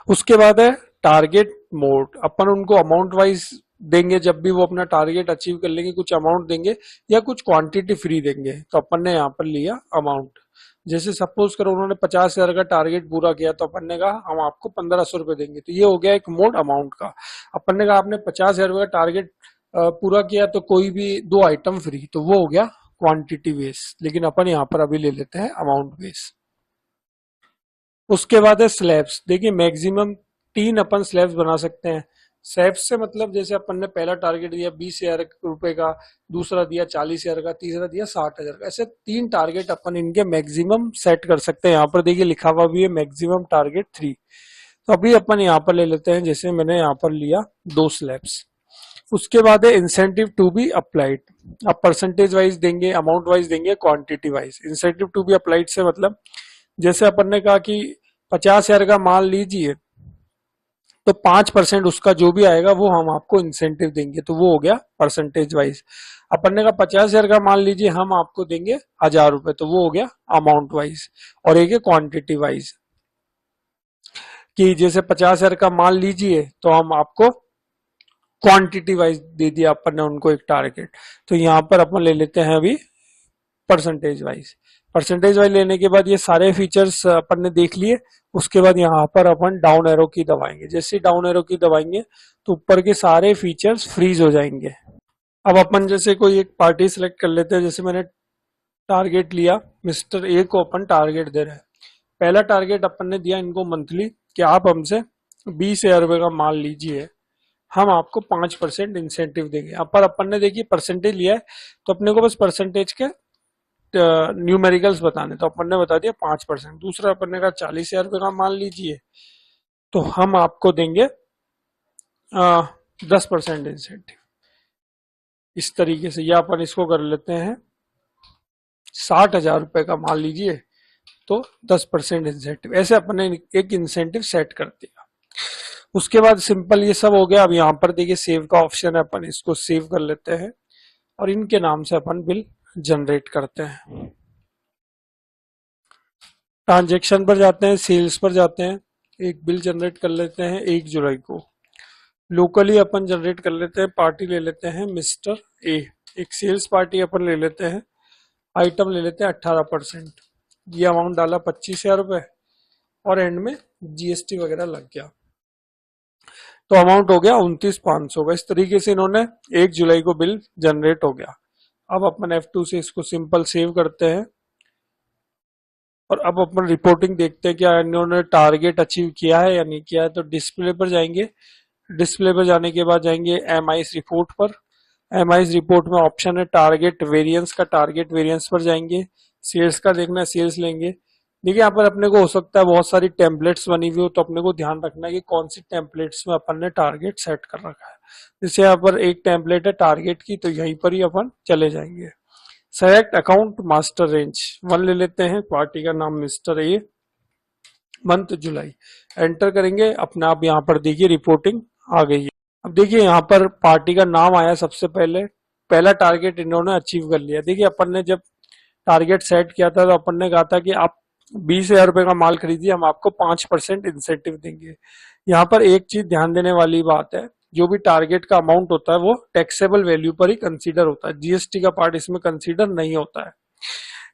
उसके बाद है टारगेट मोड, अपन उनको अमाउंट वाइज देंगे, जब भी वो अपना टारगेट अचीव कर लेंगे कुछ अमाउंट देंगे या कुछ क्वांटिटी फ्री देंगे, तो अपन ने यहाँ पर लिया अमाउंट। जैसे सपोज करो उन्होंने 50,000 का टारगेट पूरा किया, तो अपन ने कहा हम आपको 1,500 रुपए देंगे, तो ये हो गया एक मोड अमाउंट का। अपन ने कहा आपने 50,000 रुपए का टारगेट पूरा किया तो कोई भी 2 आइटम फ्री, तो वो हो गया क्वांटिटी बेस, लेकिन अपन यहाँ पर अभी ले लेते हैं अमाउंट बेस। उसके बाद है स्लैब्स। देखिए मैक्सिमम 3 अपन स्लैब्स बना सकते हैं। स्लैब्स से मतलब जैसे अपन ने पहला टारगेट दिया 20,000 रुपए का, दूसरा दिया 40,000 का, तीसरा दिया 60,000 का, ऐसे 3 टारगेट अपन इनके मैक्सिमम सेट कर सकते हैं। यहाँ पर देखिए लिखा हुआ भी है मैक्सिमम टारगेट 3। तो अभी अपन यहाँ पर ले लेते हैं, जैसे मैंने यहाँ पर लिया 2 स्लैब्स। उसके बाद है इंसेंटिव टू बी अप्लाइड। अब परसेंटेज वाइज देंगे, अमाउंट वाइज देंगे, quantity wise. Incentive to be applied से मतलब जैसे अपन ने कहा कि 50,000 का माल लीजिए तो 5% उसका जो भी आएगा वो हम आपको इंसेंटिव देंगे, तो वो हो गया परसेंटेज वाइज। अपन ने कहा 50,000 का माल लीजिए हम आपको देंगे 1,000 रुपए, तो वो हो गया अमाउंट वाइज। और एक है क्वांटिटी वाइज कि जैसे 50,000 का माल लीजिए तो हम आपको क्वांटिटी वाइज दे दिया अपन ने उनको एक टारगेट। तो यहाँ पर अपन ले लेते हैं अभी परसेंटेज वाइज लेने के बाद ये सारे फीचर्स अपन ने देख लिए। उसके बाद यहाँ पर अपन डाउन एरो की दबाएंगे। जैसे ही डाउन एरो की दबाएंगे तो ऊपर के सारे फीचर्स फ्रीज हो जाएंगे। अब अपन जैसे कोई एक पार्टी सिलेक्ट कर लेते हैं। जैसे मैंने टारगेट लिया, मिस्टर ए को अपन टारगेट दे रहे हैं। पहला टारगेट अपन ने दिया इनको मंथली कि आप हमसे 20,000 रुपए का माल लीजिए, हम आपको 5% इंसेंटिव देंगे। अब पर अपन ने देखिए परसेंटेज लिया है तो अपने को बस परसेंटेज के न्यूमेरिकल्स बताने, तो अपन ने बता दिया 5%। दूसरा अपन ने कहा 40,000 रुपए का माल लीजिए तो हम आपको देंगे 10% इंसेंटिव। इस तरीके से या अपन इसको कर लेते हैं 60,000 रुपए का माल लीजिए तो 10% इंसेंटिव। ऐसे अपन ने एक इंसेंटिव सेट कर दिया। उसके बाद सिंपल ये सब हो गया। अब यहाँ पर देखिए सेव का ऑप्शन है, अपन इसको सेव कर लेते हैं और इनके नाम से अपन बिल जनरेट करते हैं। ट्रांजैक्शन पर जाते हैं, सेल्स पर जाते हैं, एक बिल जनरेट कर लेते हैं 1 जुलाई को। लोकली अपन जनरेट कर लेते हैं, पार्टी ले लेते हैं मिस्टर ए, एक सेल्स पार्टी अपन ले लेते हैं, आइटम ले लेते हैं 18%। ये अमाउंट डाला 25,000 रुपए और एंड में जीएसटी वगैरह लग गया तो अमाउंट हो गया 29,500 का। इस तरीके से इन्होंने 1 जुलाई को बिल जनरेट हो गया। अब अपन F2 से इसको सिंपल सेव करते हैं और अब अपन रिपोर्टिंग देखते हैं क्या इन्होंने टारगेट अचीव किया है या नहीं किया है। तो डिस्प्ले पर जाएंगे, डिस्प्ले पर जाने के बाद जाएंगे MIS रिपोर्ट पर। MIS रिपोर्ट में ऑप्शन है टारगेट वेरिएंस का, टारगेट वेरिएंस पर जाएंगे। सेल्स का देखना है, सेल्स लेंगे। देखिए यहाँ पर अपने को हो सकता है बहुत सारी टेम्पलेट्स बनी हुई हो तो अपने को ध्यान रखना है कि कौन सी टेम्पलेट्स में अपन ने टारगेट सेट कर रखा है। जैसे यहाँ पर एक टेम्पलेट है टारगेट की तो यहीं पर ही अपन चले जाएंगे। सेलेक्ट अकाउंट मास्टर रेंज 1 ले लेते हैं, पार्टी का नाम mister A, month July, enter करेंगे। अपने आप यहाँ पर देखिए रिपोर्टिंग आ गई है। अब देखिए यहाँ पर पार्टी का नाम आया सबसे पहले, पहला टारगेट इन्होंने अचीव कर लिया। देखिए अपन ने जब टारगेट सेट किया था तो अपन ने कहा था कि आप 20,000 रुपए का माल खरीदिए, हम आपको 5% इंसेंटिव देंगे। यहाँ पर एक चीज ध्यान देने वाली बात है, जो भी टारगेट का अमाउंट होता है वो टैक्सेबल वैल्यू पर ही कंसीडर होता है, जीएसटी का पार्ट इसमें कंसीडर नहीं होता है।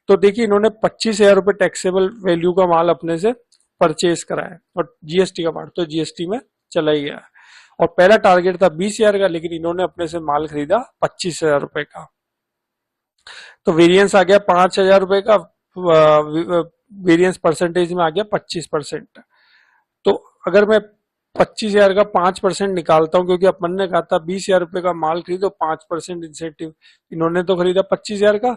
तो देखिए इन्होंने 25,000 रुपए टैक्सेबल वैल्यू का माल अपने से परचेज करा है और जीएसटी का पार्ट तो जीएसटी में चला ही गया है। और पहला टारगेट था 20,000 का, लेकिन इन्होंने अपने से माल खरीदा 25,000 रुपए का, तो वेरिएंस आ गया 5,000 रुपए का। वेरिएंस परसेंटेज में आ गया 25%। तो अगर मैं 25,000 का 5% निकालता हूं, क्योंकि अपन ने कहा था 20,000 रुपए का माल खरीदो 5% इंसेंटिव, इन्होंने तो खरीदा 25,000 का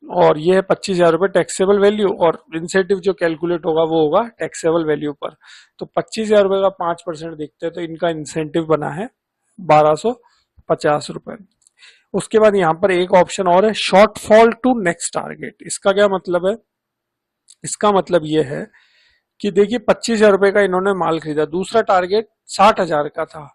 और ये है 25,000 रुपए टैक्सेबल वैल्यू, और इंसेंटिव जो कैलकुलेट होगा वो होगा टैक्सेबल वैल्यू पर। तो 25,000 रुपए का 5% देखते हैं तो इनका इंसेंटिव बना है 1,250 रुपए। उसके बाद यहाँ पर एक ऑप्शन और है, शॉर्टफॉल टू नेक्स्ट टारगेट। इसका क्या मतलब है? इसका मतलब ये है कि देखिए 25,000 रुपए का इन्होंने माल खरीदा, दूसरा टारगेट 60,000 का था,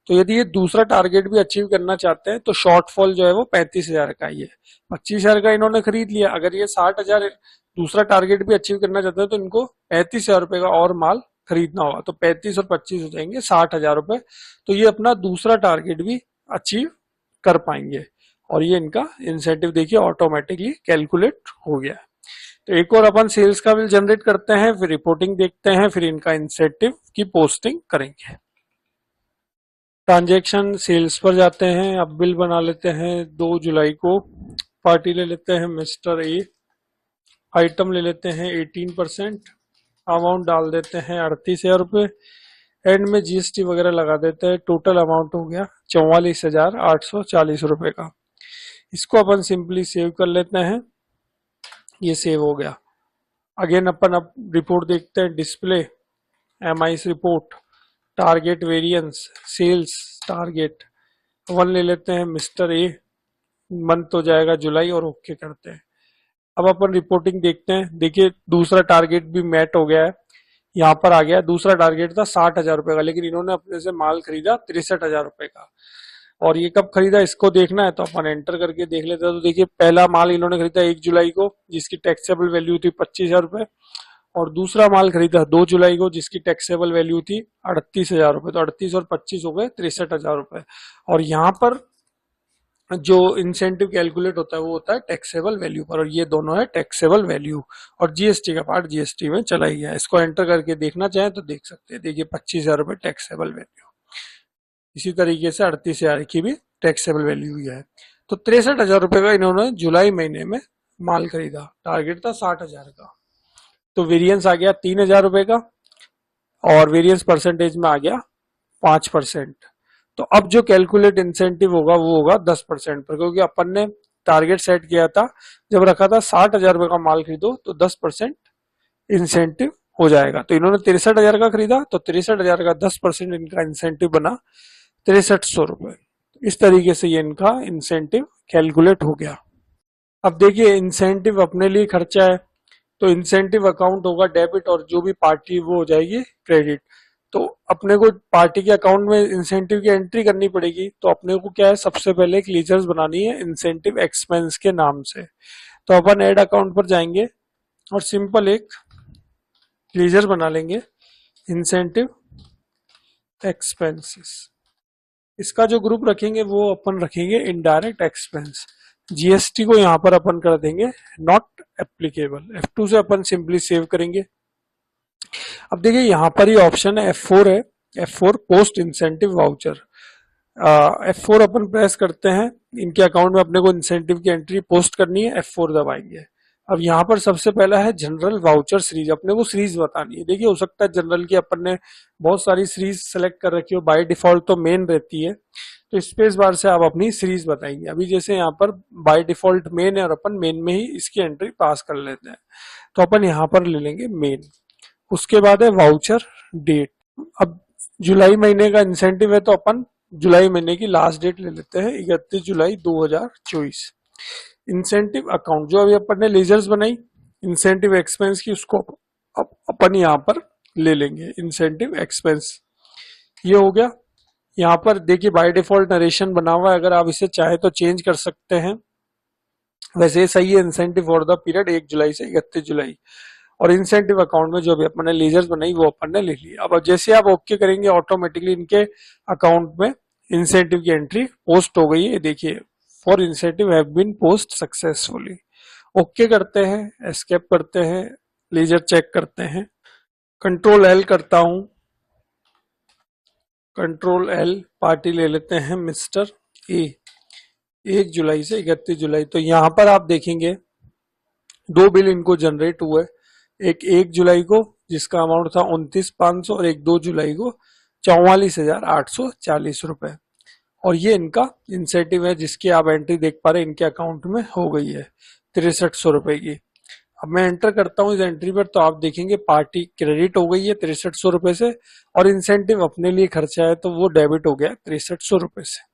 तो यदि ये दूसरा टारगेट भी अचीव करना चाहते हैं तो शॉर्टफॉल जो है वो 35,000 का ही है। 25,000 का इन्होंने खरीद लिया, अगर ये 60,000 दूसरा टारगेट भी अचीव करना चाहते हैं तो इनको 35,000 रुपए का और माल खरीदना होगा, तो 35 और 25 हो जाएंगे 60,000 रुपए। तो ये अपना दूसरा टारगेट भी अचीव कर पाएंगे और ये इनका इंसेंटिव देखिए ऑटोमेटिकली कैलकुलेट हो गया। तो एक और अपन सेल्स का बिल जनरेट करते हैं, फिर रिपोर्टिंग देखते हैं, फिर इनका इंसेंटिव की पोस्टिंग करेंगे। ट्रांजैक्शन सेल्स पर जाते हैं, अब बिल बना लेते हैं 2 जुलाई को, पार्टी ले लेते हैं मिस्टर ए, आइटम ले लेते हैं 18%, अमाउंट डाल देते हैं 38,000 रुपए, एंड में जीएसटी वगैरह लगा देते हैं। टोटल अमाउंट हो गया 44,840 रुपए का। इसको अपन सिंपली सेव कर लेते हैं, ये सेव हो गया। अगेन अपन अब रिपोर्ट देखते हैं, display, MIS report, target variance, sales target 1 ले लेते हैं मिस्टर ए, मंथ हो जाएगा जुलाई और ओके करते हैं। अब अपन रिपोर्टिंग देखते हैं, देखिए दूसरा टारगेट भी मैट हो गया है, यहाँ पर आ गया। दूसरा टारगेट था 60,000 रुपए का, लेकिन इन्होंने अपने से माल खरीदा 63,000 रुपए का, और ये कब खरीदा इसको देखना है तो अपन एंटर करके देख लेते हैं। तो देखिए पहला माल इन्होंने खरीदा 1 जुलाई को जिसकी टैक्सेबल वैल्यू थी 25,000 रुपए, और दूसरा माल खरीदा 2 जुलाई को जिसकी टैक्सेबल वैल्यू थी 38,000 रुपए। तो 38 और 25 हो गए 63,000 रुपए। और यहाँ पर जो इंसेंटिव कैलकुलेट होता है वो होता है टैक्सेबल वैल्यू पर, और ये दोनों है टैक्सेबल वैल्यू। और जीएसटी का पार्ट जीएसटी में चला ही है, इसको एंटर करके देखना चाहें तो देख सकते हैं। देखिए 25,000 रुपये टैक्सेबल वैल्यू, इसी तरीके से 38,000 की भी टैक्सेबल वैल्यू हुई है। तो 63,000 रुपये का इन्होंने जुलाई महीने में माल खरीदा, टारगेट था 60,000 का, तो वेरिएंस आ गया 3,000 रुपये का, और वेरिएंस परसेंटेज में आ गया 5%। तो अब जो कैलकुलेट इंसेंटिव होगा वो होगा 10% पर, क्योंकि अपन ने टारगेट सेट किया था, जब रखा था 60,000 रुपये का माल खरीदो तो 10% इंसेंटिव हो जाएगा। तो इन्होंने 63,000 का खरीदा, तो 63,000 का 10% इनका इंसेंटिव बना 6300 रुपये। इस तरीके से ये इनका इंसेंटिव कैलकुलेट हो गया। अब देखिए इंसेंटिव अपने लिए खर्चा है, तो इंसेंटिव अकाउंट होगा डेबिट, और जो भी पार्टी वो हो जाएगी क्रेडिट। तो अपने को पार्टी के अकाउंट में इंसेंटिव की एंट्री करनी पड़ेगी, तो अपने को क्या है, सबसे पहले एक लीजर्स बनानी है इंसेंटिव एक्सपेंस के नाम से। तो अपन ऐड अकाउंट पर जाएंगे और सिंपल एक लीजर बना लेंगे, इंसेंटिव एक्सपेंसेस। इसका जो ग्रुप रखेंगे वो अपन रखेंगे इनडायरेक्ट एक्सपेंस। जीएसटी को यहां पर अपन कर देंगे नॉट एप्लीकेबल, F2 से अपन सिंपली सेव करेंगे। अब देखिए यहाँ पर ही ऑप्शन है F4 है, F4 post incentive voucher. F4 अपन प्रेस करते हैं, इनके अकाउंट में अपने को इंसेंटिव की एंट्री पोस्ट करनी है, F4 दबाएंगे। अब यहाँ पर सबसे पहला है जनरल वाउचर सीरीज, अपने को सीरीज बतानी है। देखिए हो सकता है जनरल की अपन ने बहुत सारी सीरीज सेलेक्ट कर रखी हो, बाय डिफॉल्ट तो मेन रहती है, तो स्पेस बार से आप अपनी सीरीज बताएंगे। अभी जैसे यहाँ पर बाय डिफॉल्ट मेन है और अपन मेन में ही इसकी एंट्री पास कर लेते हैं, तो अपन यहाँ पर ले लेंगे मेन। उसके बाद है वाउचर डेट। अब जुलाई महीने का इंसेंटिव है, तो अपन जुलाई महीने की लास्ट डेट ले लेते हैं 31 जुलाई 2024। इंसेंटिव अकाउंट जो अभी अपन ने लेजर्स बनाई इंसेंटिव एक्सपेंस की, उसको अपन यहाँ पर ले लेंगे इंसेंटिव एक्सपेंस। ये हो गया। यहाँ पर देखिए बाय डिफॉल्ट नरेशन बना हुआ है, अगर आप इसे चाहे तो चेंज कर सकते हैं। वैसे ये सही है, इंसेंटिव फॉर द पीरियड 1 जुलाई से 31 जुलाई। और इंसेंटिव अकाउंट में जो भी अपन ने लेजर्स बनाई वो अपन ने ले ली। अब जैसे आप ओके करेंगे ऑटोमेटिकली इनके अकाउंट में इंसेंटिव की एंट्री पोस्ट हो गई है। देखिए for incentive have been post successfully. Okay करते हैं, एस्केप करते हैं, लेजर चेक करते हैं, कंट्रोल एल करता हूं, कंट्रोल एल, पार्टी ले लेते हैं मिस्टर ए, 1 जुलाई से 31 जुलाई। तो यहां पर आप देखेंगे दो बिल इनको जनरेट हुए, एक 1 जुलाई को जिसका अमाउंट था 29,500, और एक 2 जुलाई को 44,840 रुपए। और ये इनका इंसेंटिव है जिसकी आप एंट्री देख पा रहे हैं, इनके अकाउंट में हो गई है 6300 रुपए की। अब मैं एंटर करता हूं इस एंट्री पर, तो आप देखेंगे पार्टी क्रेडिट हो गई है 6300 रुपए से, और इंसेंटिव अपने लिए खर्चा है तो वो डेबिट हो गया 6300 रुपए से।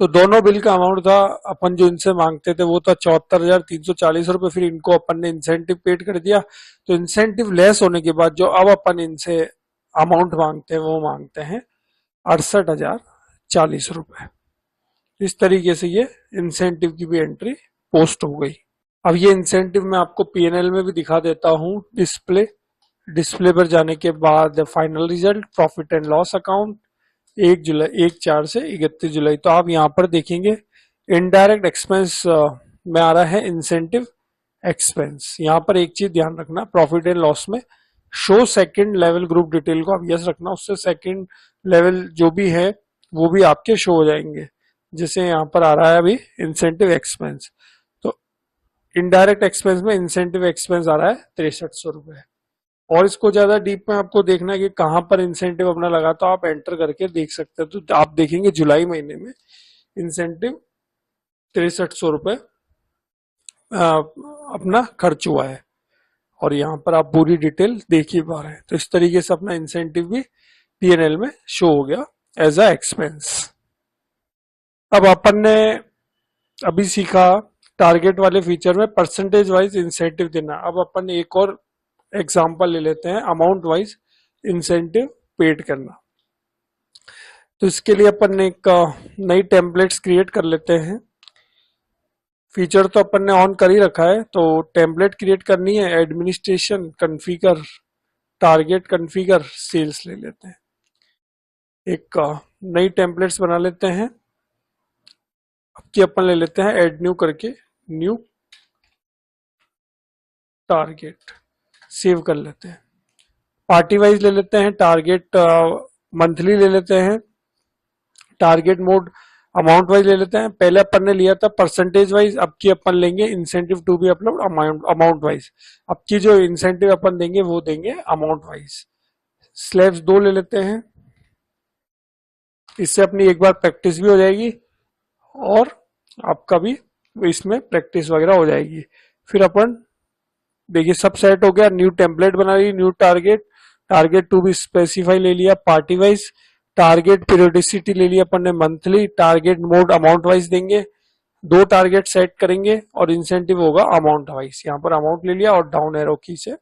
तो दोनों बिल का अमाउंट था अपन जो इनसे मांगते थे वो था 74,340 रुपए, फिर इनको अपन ने इंसेंटिव पेड कर दिया। तो इंसेंटिव लेस होने के बाद जो अब अपन इनसे अमाउंट मांगते हैं वो मांगते हैं 68,040 रुपए। इस तरीके से ये इंसेंटिव की भी एंट्री पोस्ट हो गई। अब ये इंसेंटिव मैं आपको पीएनएल में भी दिखा देता हूँ। डिस्प्ले, डिस्प्ले पर जाने के बाद final result, profit and loss account, 1 4 से 31 जुलाई। तो आप यहाँ पर देखेंगे इनडायरेक्ट एक्सपेंस में आ रहा है इंसेंटिव एक्सपेंस। यहाँ पर एक चीज ध्यान रखना, प्रॉफिट एंड लॉस में show second level group detail को आप यस रखना, उससे सेकंड लेवल जो भी है वो भी आपके शो हो जाएंगे। जैसे यहाँ पर आ रहा है अभी इंसेंटिव एक्सपेंस, तो इनडायरेक्ट एक्सपेंस में इंसेंटिव एक्सपेंस आ रहा है 6300 रुपए। और इसको ज्यादा डीप में आपको देखना है कि कहां पर इंसेंटिव अपना लगा, तो आप एंटर करके देख सकते हैं। तो आप देखेंगे जुलाई महीने में इंसेंटिव 6300 रुपए अपना खर्च हुआ है, और यहाँ पर आप पूरी डिटेल देख ही पा रहे हैं। तो इस तरीके से अपना इंसेंटिव भी पीएनएल में शो हो गया एज अ एक्सपेंस। अब अपन ने अभी सीखा टारगेट वाले फीचर में परसेंटेज वाइज इंसेंटिव देना। अब अपन एक और एग्जांपल ले लेते हैं, अमाउंट वाइज इंसेंटिव पेड करना। तो इसके लिए अपन ने एक नई टेम्पलेट्स क्रिएट कर लेते हैं। फीचर तो अपन ने ऑन कर ही रखा है, तो टेम्पलेट क्रिएट करनी है, administration configure, target configure, sales ले लेते हैं। एक नई टेम्पलेट्स बना लेते हैं, अब की अपन ले लेते हैं ऐड न्यू करके, न्यू टारगेट, सेव कर लेते हैं। पार्टी वाइज ले लेते हैं, टारगेट मंथली ले लेते हैं, टारगेट मोड अमाउंट वाइज ले लेते हैं। पहले अपन ने लिया था परसेंटेज वाइज, अब की अपन लेंगे incentive to be upload amount wise. अब की जो इंसेंटिव अपन देंगे वो देंगे अमाउंट वाइज। स्लैब्स 2 ले लेते हैं, इससे अपनी एक बार प्रैक्टिस भी हो जाएगी और आपका भी इसमें प्रैक्टिस वगैरह हो जाएगी। फिर अपन देखिए सब सेट हो गया, न्यू टेम्पलेट बना ली, new target, target to be specify ले लिया पार्टी वाइज, टारगेट पीरियोडिसिटी ले लिया अपन ने monthly, target mode amount wise देंगे, 2 टारगेट सेट करेंगे और इंसेंटिव होगा अमाउंट वाइज। यहाँ पर अमाउंट ले लिया और डाउन एरो की से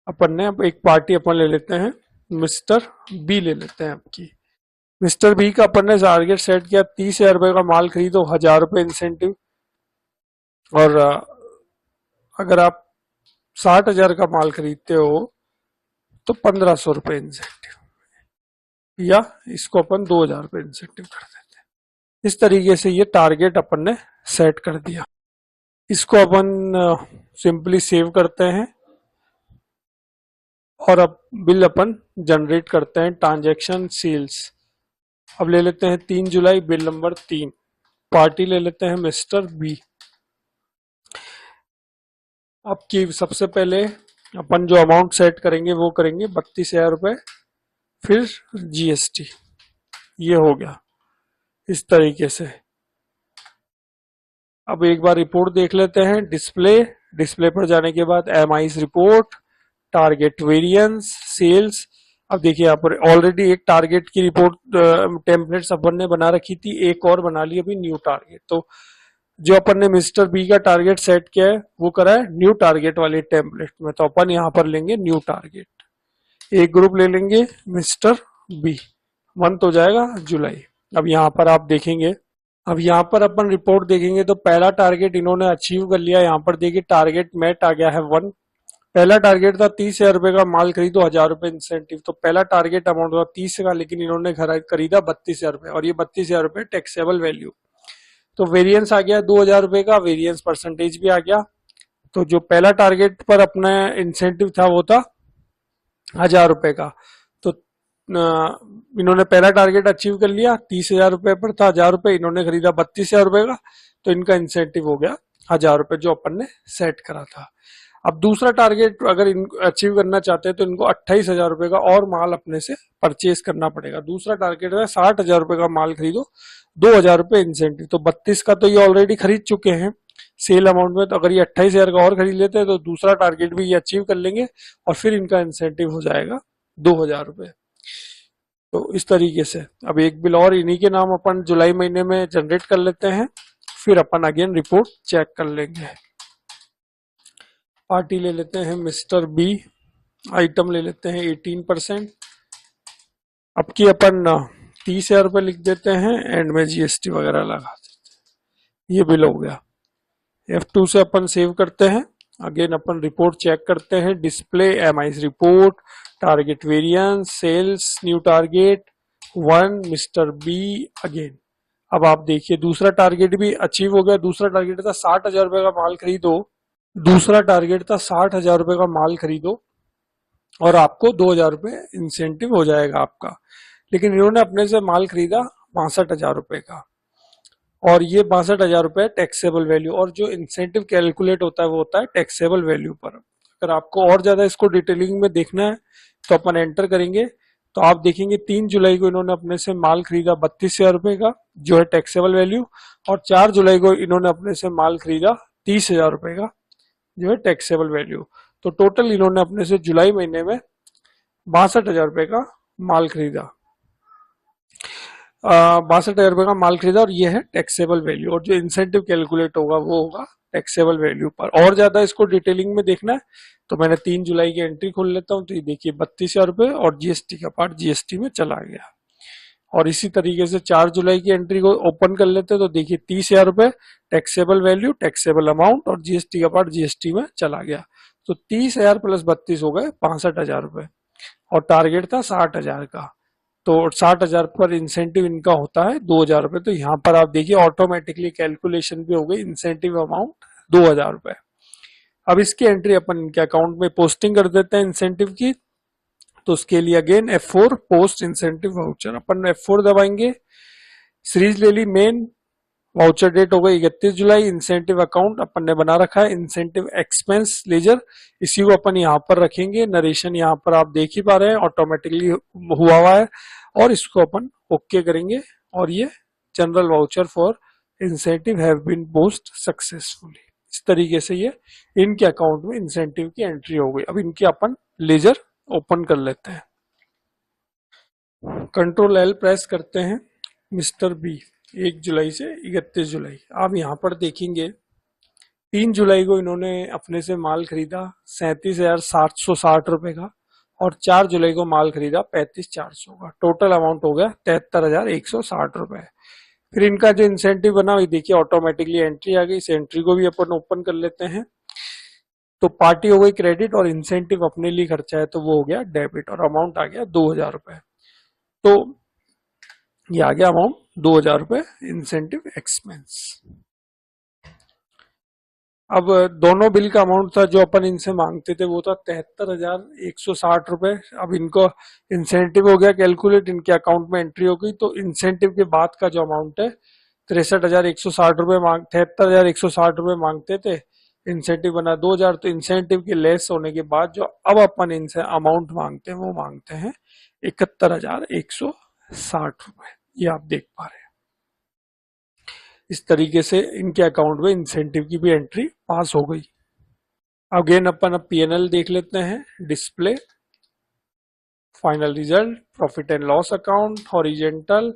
अपन ने अब एक पार्टी अपन ले लेते हैं, मिस्टर बी ले लेते हैं आपकी। मिस्टर बी का अपन ने टारगेट सेट किया 30,000 रुपए का माल खरीदो, 1,000 रुपए इंसेंटिव। और अगर आप 60,000 का माल खरीदते हो तो 1,500 रुपए इंसेंटिव, या इसको अपन 2,000 रुपए इंसेंटिव कर देते हैं। इस तरीके से ये टारगेट अपन ने सेट कर दिया। इसको अपन सिंपली सेव करते हैं और अब बिल अपन जनरेट करते हैं, ट्रांजैक्शन सेल्स। अब ले लेते हैं 3 जुलाई, बिल नंबर 3, पार्टी ले लेते हैं मिस्टर बी। अब की सबसे पहले अपन जो अमाउंट सेट करेंगे वो करेंगे 32,000 रुपए, फिर जीएसटी। ये हो गया इस तरीके से। अब एक बार रिपोर्ट देख लेते हैं, डिस्प्ले, डिस्प्ले पर जाने के बाद एमआईज रिपोर्ट, टारगेट वेरिएंस, सेल्स। अब देखिए यहाँ पर ऑलरेडी एक टारगेट की रिपोर्ट टेम्पलेट्स अपन ने बना रखी थी, एक और बना ली अभी न्यू टारगेट। तो जो अपन ने मिस्टर बी का टारगेट सेट किया है वो करा है न्यू टारगेट वाले टेम्पलेट में, तो अपन यहाँ पर लेंगे न्यू टारगेट। एक ग्रुप ले लेंगे मिस्टर बी, मंथ हो जाएगा जुलाई। अब यहाँ पर आप देखेंगे, अब यहाँ पर अपन रिपोर्ट देखेंगे तो पहला टारगेट इन्होंने अचीव कर लिया। यहाँ पर देखिए टारगेट मेट आ गया है 1। पहला टारगेट था 30,000 रुपए का माल खरीदो, 1,000 रुपए इंसेंटिव, तो पहला टारगेट अमाउंट था 30 का, लेकिन इन्होंने खरीदा 32,000 रुपए, और ये 32,000 रुपए टैक्सेबल वैल्यू। तो वेरिएंस आ गया 2,000 रुपए का, वेरिएंस परसेंटेज भी आ गया। तो जो पहला टारगेट पर अपना इंसेंटिव था वो था 1,000 रुपए का, तो इन्होंने पहला टारगेट अचीव कर लिया। 30,000 रुपए पर था 1,000 रुपए, इन्होंने खरीदा 32,000 रुपए का, तो इनका इंसेंटिव हो गया 1,000 रुपए जो अपन ने सेट करा था। अब दूसरा टारगेट अगर अचीव करना चाहते हैं तो इनको 28,000 रुपए का और माल अपने से परचेज करना पड़ेगा। दूसरा टारगेट है 60,000 रुपए का माल खरीदो, 2,000 रुपए इंसेंटिव। तो 32 का तो ये ऑलरेडी खरीद चुके हैं सेल अमाउंट में, तो अगर ये 28,000 का और खरीद लेते हैं तो दूसरा टारगेट भी ये अचीव कर लेंगे और फिर इनका इंसेंटिव हो जाएगा 2,000 रुपए। तो इस तरीके से अब एक बिल और इन्हीं के नाम अपन जुलाई महीने में जनरेट कर लेते हैं, फिर अपन अगेन रिपोर्ट चेक कर लेंगे। पार्टी ले लेते हैं मिस्टर बी, आइटम ले लेते हैं 18%। अब की अपन 30,000 रुपए लिख देते हैं, एंड में जीएसटी वगैरह लगा देते हैं। ये बिल हो गया। F2 से अपन सेव करते हैं, अगेन अपन रिपोर्ट चेक करते हैं, display, MIS report, target variance, sales, new target 1, mister B again. अब आप देखिए दूसरा टारगेट भी अचीव हो गया। दूसरा टारगेट था 60,000 रुपए का माल खरीदो, दूसरा टारगेट था 60,000 रुपए का माल खरीदो और आपको 2,000 रुपए इंसेंटिव हो जाएगा आपका। लेकिन इन्होंने अपने से माल खरीदा 62,000 रुपए का, और ये 62,000 रुपए टैक्सेबल वैल्यू, और जो इंसेंटिव कैलकुलेट होता है वो होता है टैक्सेबल वैल्यू पर। अगर आपको और ज्यादा इसको डिटेलिंग में देखना है तो अपन एंटर करेंगे, तो आप देखेंगे 3 जुलाई को इन्होंने अपने से माल खरीदा 32,000 रुपए का जो है टैक्सेबल वैल्यू, और 4 जुलाई को इन्होंने अपने से माल खरीदा 30,000 रुपए का जो है टैक्सेबल वैल्यू। तो टोटल इन्होंने अपने से जुलाई महीने में 62,000 रुपए का माल खरीदा, 62,000 रुपए का माल खरीदा, और ये है टैक्सेबल वैल्यू। और जो इंसेंटिव कैलकुलेट होगा वो होगा टैक्सेबल वैल्यू पर। और ज्यादा इसको डिटेलिंग में देखना है तो मैंने 3 जुलाई की एंट्री खोल लेता हूँ, तो ये देखिए 32,000 रुपए और जीएसटी का पार्ट जीएसटी में चला गया। और इसी तरीके से 4 जुलाई की एंट्री को ओपन कर लेते हैं तो देखिए 30,000 रुपए टैक्सेबल वैल्यू, टैक्सेबल अमाउंट, और जीएसटी का पार्ट जीएसटी में चला गया। तो 30,000 प्लस 32 हो गए 65,000 रुपए, और टारगेट था 60,000 का। तो 60,000 पर इंसेंटिव इनका होता है 2,000 रुपए। तो यहाँ पर आप देखिए ऑटोमेटिकली कैलकुलेशन भी हो गई, इंसेंटिव अमाउंट 2,000 रुपए। अब इसकी एंट्री अपन इनके अकाउंट में पोस्टिंग कर देते हैं इंसेंटिव की। तो उसके लिए again F4 post incentive voucher, अपन F4 दबाएंगे, सीरीज ले ली मेन, वाउचर डेट हो गई 31 जुलाई, इंसेंटिव अकाउंट अपन ने बना रखा है, इंसेंटिव एक्सपेंस लेजर, इसी को अपन यहाँ पर रखेंगे। नरेशन यहाँ पर आप देख ही पा रहे हैं ऑटोमेटिकली हुआ है, और इसको अपन ओके करेंगे, और ये general voucher for incentive have been post successfully. इस तरीके से ये इनके अकाउंट में इंसेंटिव की एंट्री हो गई। अब इनके अपन लेजर ओपन कर लेते हैं, कंट्रोल L प्रेस करते हैं, मिस्टर बी 1 जुलाई से 31 जुलाई। आप यहाँ पर देखेंगे 3 जुलाई को इन्होंने अपने से माल खरीदा 37,760 रुपए का, और 4 जुलाई को माल खरीदा 35,400 का। टोटल अमाउंट हो गया 73,160 रुपए। फिर इनका जो इंसेंटिव बना वही देखिए ऑटोमेटिकली एंट्री आ गई। इस एंट्री को भी अपन ओपन कर लेते हैं। तो पार्टी हो गई क्रेडिट, और इंसेंटिव अपने लिए खर्चा है तो वो हो गया डेबिट, और अमाउंट आ गया 2,000 रुपए। तो ये आ गया अमाउंट 2,000 रुपए इंसेंटिव एक्सपेंस। अब दोनों बिल का अमाउंट था जो अपन इनसे मांगते थे वो था 73,160 रुपए। अब इनको इंसेंटिव हो गया कैलकुलेट, इनके अकाउंट में एंट्री हो गई। तो इंसेंटिव के बाद का जो अमाउंट है 63,160 रुपए 73,160 रुपए मांगते थे, इंसेंटिव बना 2,000। तो इंसेंटिव के लेस होने के बाद जो अब अपन इनसे अमाउंट मांगते हैं वो मांगते हैं 71,160 रुपए। ये आप देख पा रहे हैं। इस तरीके से इनके अकाउंट में इंसेंटिव की भी एंट्री पास हो गई। अगेन अपन अब P&L देख लेते हैं, display, final result, profit and loss account, horizontal,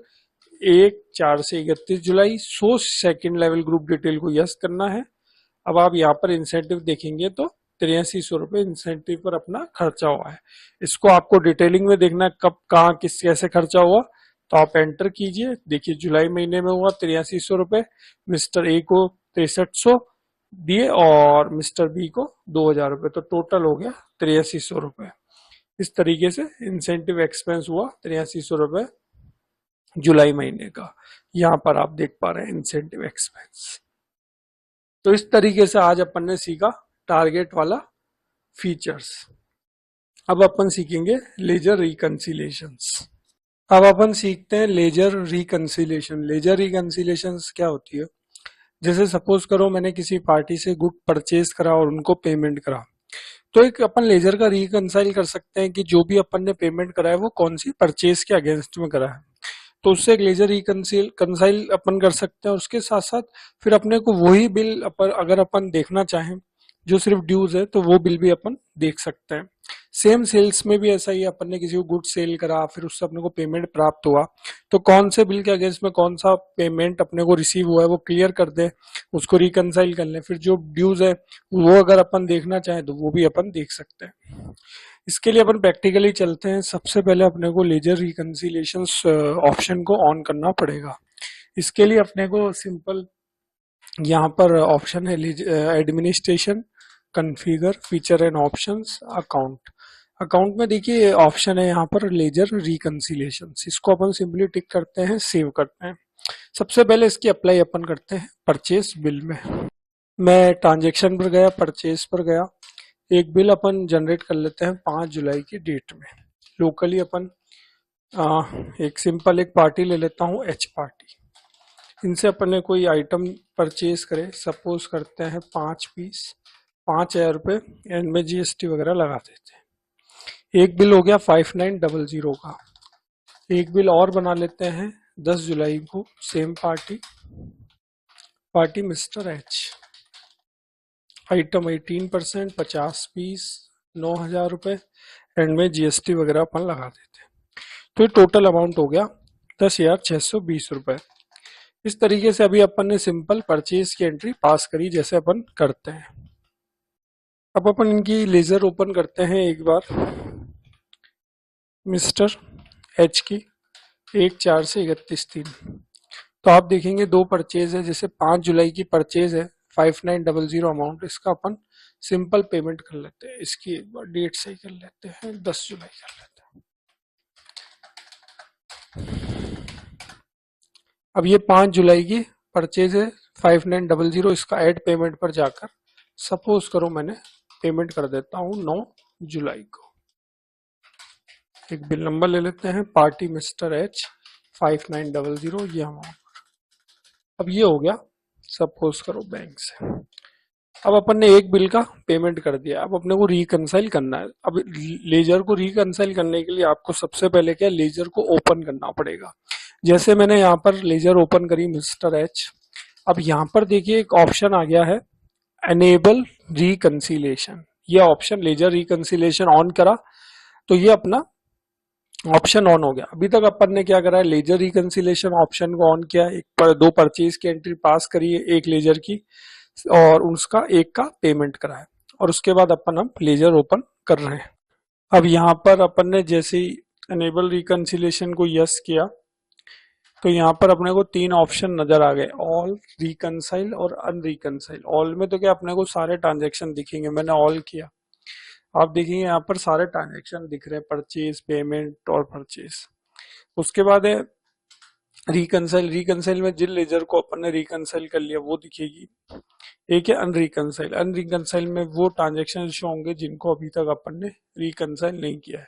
1/4 से 31 जुलाई, so second level group detail को यस करना है। अब आप यहाँ पर इंसेंटिव देखेंगे तो 8300 रुपए इंसेंटिव पर अपना खर्चा हुआ है। इसको आपको डिटेलिंग में देखना है कब कहाँ किस कैसे खर्चा हुआ, तो आप एंटर कीजिए। देखिए जुलाई महीने में हुआ 8300 रुपए, मिस्टर ए को 6300 दिए और मिस्टर बी को 2,000 रुपए, तो टोटल हो गया 8300 रुपए। इस तरीके से इंसेंटिव एक्सपेंस हुआ 8300 रुपए जुलाई महीने का। यहाँ पर आप देख पा रहे हैं इंसेंटिव एक्सपेंस। तो इस तरीके से आज अपन ने सीखा टारगेट वाला फीचर्स। अब अपन सीखेंगे लेजर रिकंसिलेशंस। अब अपन सीखते हैं लेजर रिकंसिलेशन। लेजर रिकंसिलेशन क्या होती है? जैसे सपोज करो मैंने किसी पार्टी से गुड परचेज करा और उनको पेमेंट करा, तो एक अपन लेजर का रिकंसाइल कर सकते हैं कि जो भी अपन ने पेमेंट करा है वो कौन सी परचेज के अगेंस्ट में करा है। तो उससे एक लेजर रिकंसाइल अपन कर सकते हैं। उसके साथ साथ फिर अपने को वही बिल अगर अपन देखना चाहें जो सिर्फ ड्यूज है तो वो बिल भी अपन देख सकते हैं। सेम सेल्स में भी ऐसा ही, अपन ने किसी को गुड सेल करा फिर उससे अपने को पेमेंट प्राप्त हुआ, तो कौन से बिल के अगेंस्ट में कौन सा पेमेंट अपने को रिसीव हुआ है वो क्लियर कर दे, उसको रिकंसाइल कर ले। फिर जो ड्यूज है वो अगर अपन देखना चाहें तो वो भी अपन देख सकते हैं। इसके लिए अपन प्रैक्टिकली चलते हैं। सबसे पहले अपने को लेजर रिकंसिलेशन ऑप्शन को ऑन करना पड़ेगा। इसके लिए अपने को सिंपल यहाँ पर ऑप्शन है administration, configure, feature and options, account. Account में देखिए ऑप्शन है यहाँ पर लेजर रिकंसिलेशन। इसको अपन सिंपली टिक करते हैं, सेव करते हैं। सबसे पहले इसकी अप्लाई अपन करते हैं परचेज बिल में। मैं ट्रांजेक्शन पर गया, परचेज पर गया, एक बिल अपन जनरेट कर लेते हैं 5 जुलाई की डेट में। लोकली अपन एक सिंपल एक पार्टी ले लेता हूँ, एच पार्टी। इनसे अपन ने कोई आइटम परचेज करे, सपोज करते हैं 5 पीस 5,000 रुपये, एंड में GST वगैरह लगा देते हैं। एक बिल हो गया 5900 का। एक बिल और बना लेते हैं 10 जुलाई को, same party mister H, item 18%, 50 piece, 9,000 रुपये, एंड में GST वगैरह अपन लगा देते हैं। तो टोटल अमाउंट हो गया 10,620 रुपये। इस तरीके से अभी अपन ने सिंपल परचेज की एंट्री पास करी जैसे अपन करते हैं। अब अपन इनकी लेजर ओपन करते हैं एक बार, मिस्टर एच की 1/4 से 31/3। तो आप देखेंगे दो परचेज है, जैसे 5 जुलाई की परचेज है 5900 अमाउंट, इसका अपन सिंपल पेमेंट कर लेते हैं। इसकी एक बार डेट सही कर लेते हैं, 10 जुलाई कर लेते हैं। अब ये 5 जुलाई की परचेज है 5900, इसका ऐड पेमेंट पर जाकर सपोज करो मैंने पेमेंट कर देता हूँ 9 जुलाई को। एक बिल नंबर ले लेते हैं, पार्टी मिस्टर एच 5900, ये अमाउंट। अब ये हो गया सपोज करो बैंक से। अब अपन ने एक बिल का पेमेंट कर दिया, अब अपने को रिकंसाइल करना है। अब लेजर को रिकंसाइल करने के लिए आपको सबसे पहले क्या, लेजर को ओपन करना पड़ेगा। जैसे मैंने यहाँ पर लेजर ओपन करी मिस्टर एच, अब यहाँ पर देखिए एक ऑप्शन आ गया है एनेबल रिकंसिलेशन। ये ऑप्शन लेजर रिकंसिलेशन ऑन करा तो ये अपना ऑप्शन ऑन हो गया। अभी तक अपन ने क्या करा है, लेजर रिकंसिलेशन ऑप्शन को ऑन किया, दो परचेज की एंट्री पास करी है, एक लेजर की और उसका एक का पेमेंट करा है, और उसके बाद अपन अब लेजर ओपन कर रहे हैं। अब यहाँ पर अपन ने जैसे ही एनेबल रिकंसिलेशन को यस किया तो यहाँ पर अपने को 3 ऑप्शन नजर आ गए, ऑल, रिकंसाइल और अनरिकंसाइल। ऑल में तो क्या अपने को सारे ट्रांजेक्शन दिखेंगे, मैंने ऑल किया, आप देखेंगे यहाँ पर सारे ट्रांजेक्शन दिख रहे हैं, परचेज, पेमेंट और परचेज। उसके बाद है रिकंसाइल। रिकंसाइल में जिन लेजर को अपन ने रिकंसाइल कर लिया वो दिखेगी। एक है अनरिकंसाइल। अनरिकंसाइल में वो ट्रांजेक्शन शो होंगे जिनको अभी तक अपन ने रिकंसाइल नहीं किया है।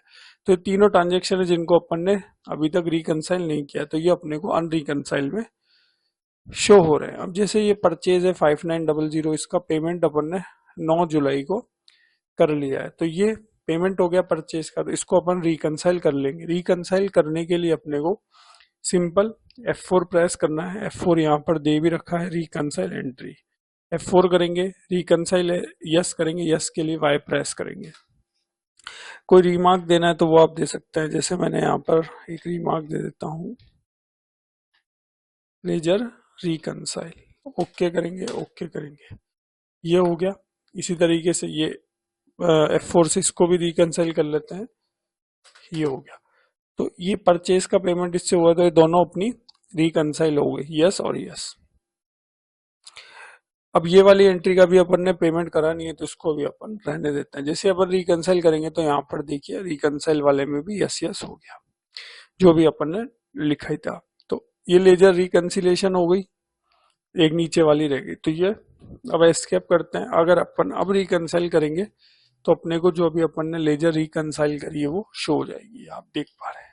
तो तीनों ट्रांजेक्शन है जिनको अपन ने अभी तक रिकंसाइल नहीं किया, तो ये अपने को अनरिकंसाइल में शो हो रहे हैं। अब जैसे ये परचेज है 5900, इसका पेमेंट अपन ने 9 जुलाई को कर लिया है, तो ये पेमेंट हो गया परचेज का, तो इसको अपन रिकंसाइल कर लेंगे। रिकंसाइल करने के लिए अपने को सिंपल F4 प्रेस करना है। F4 यहाँ पर दे भी रखा है, रिकंसाइल एंट्री। F4 करेंगे, रिकंसाइल यस करेंगे, यस के लिए Y प्रेस करेंगे। कोई रिमार्क देना है तो वो आप दे सकते हैं, जैसे मैंने यहाँ पर एक रिमार्क दे देता हूँ, लेजर रिकंसाइल। ओके करेंगे, ओके करेंगे, ये हो गया। इसी तरीके से ये F4 से इसको भी रिकंसाइल कर लेते हैं, ये हो गया। तो ये परचेज का पेमेंट इससे हुआ, तो ये दोनों अपनी रिकंसाइल हो गई, यस और यस। अब ये वाली एंट्री का भी अपन ने पेमेंट करा नहीं है, तो इसको भी अपन रहने देते हैं। जैसे अपन रिकंसाइल करेंगे तो यहाँ पर देखिए रिकंसाइल वाले में भी यस यस हो गया, जो भी अपन ने लिखा ही था। तो ये लेजर रिकंसिलेशन हो गई, एक नीचे वाली रह गई। तो ये अब एस्केप करते हैं। अगर अपन अब रिकंसाइल करेंगे तो अपने को जो अभी अपन ने लेजर रिकंसाइल करी है वो शो हो जाएगी, आप देख पा रहे हैं।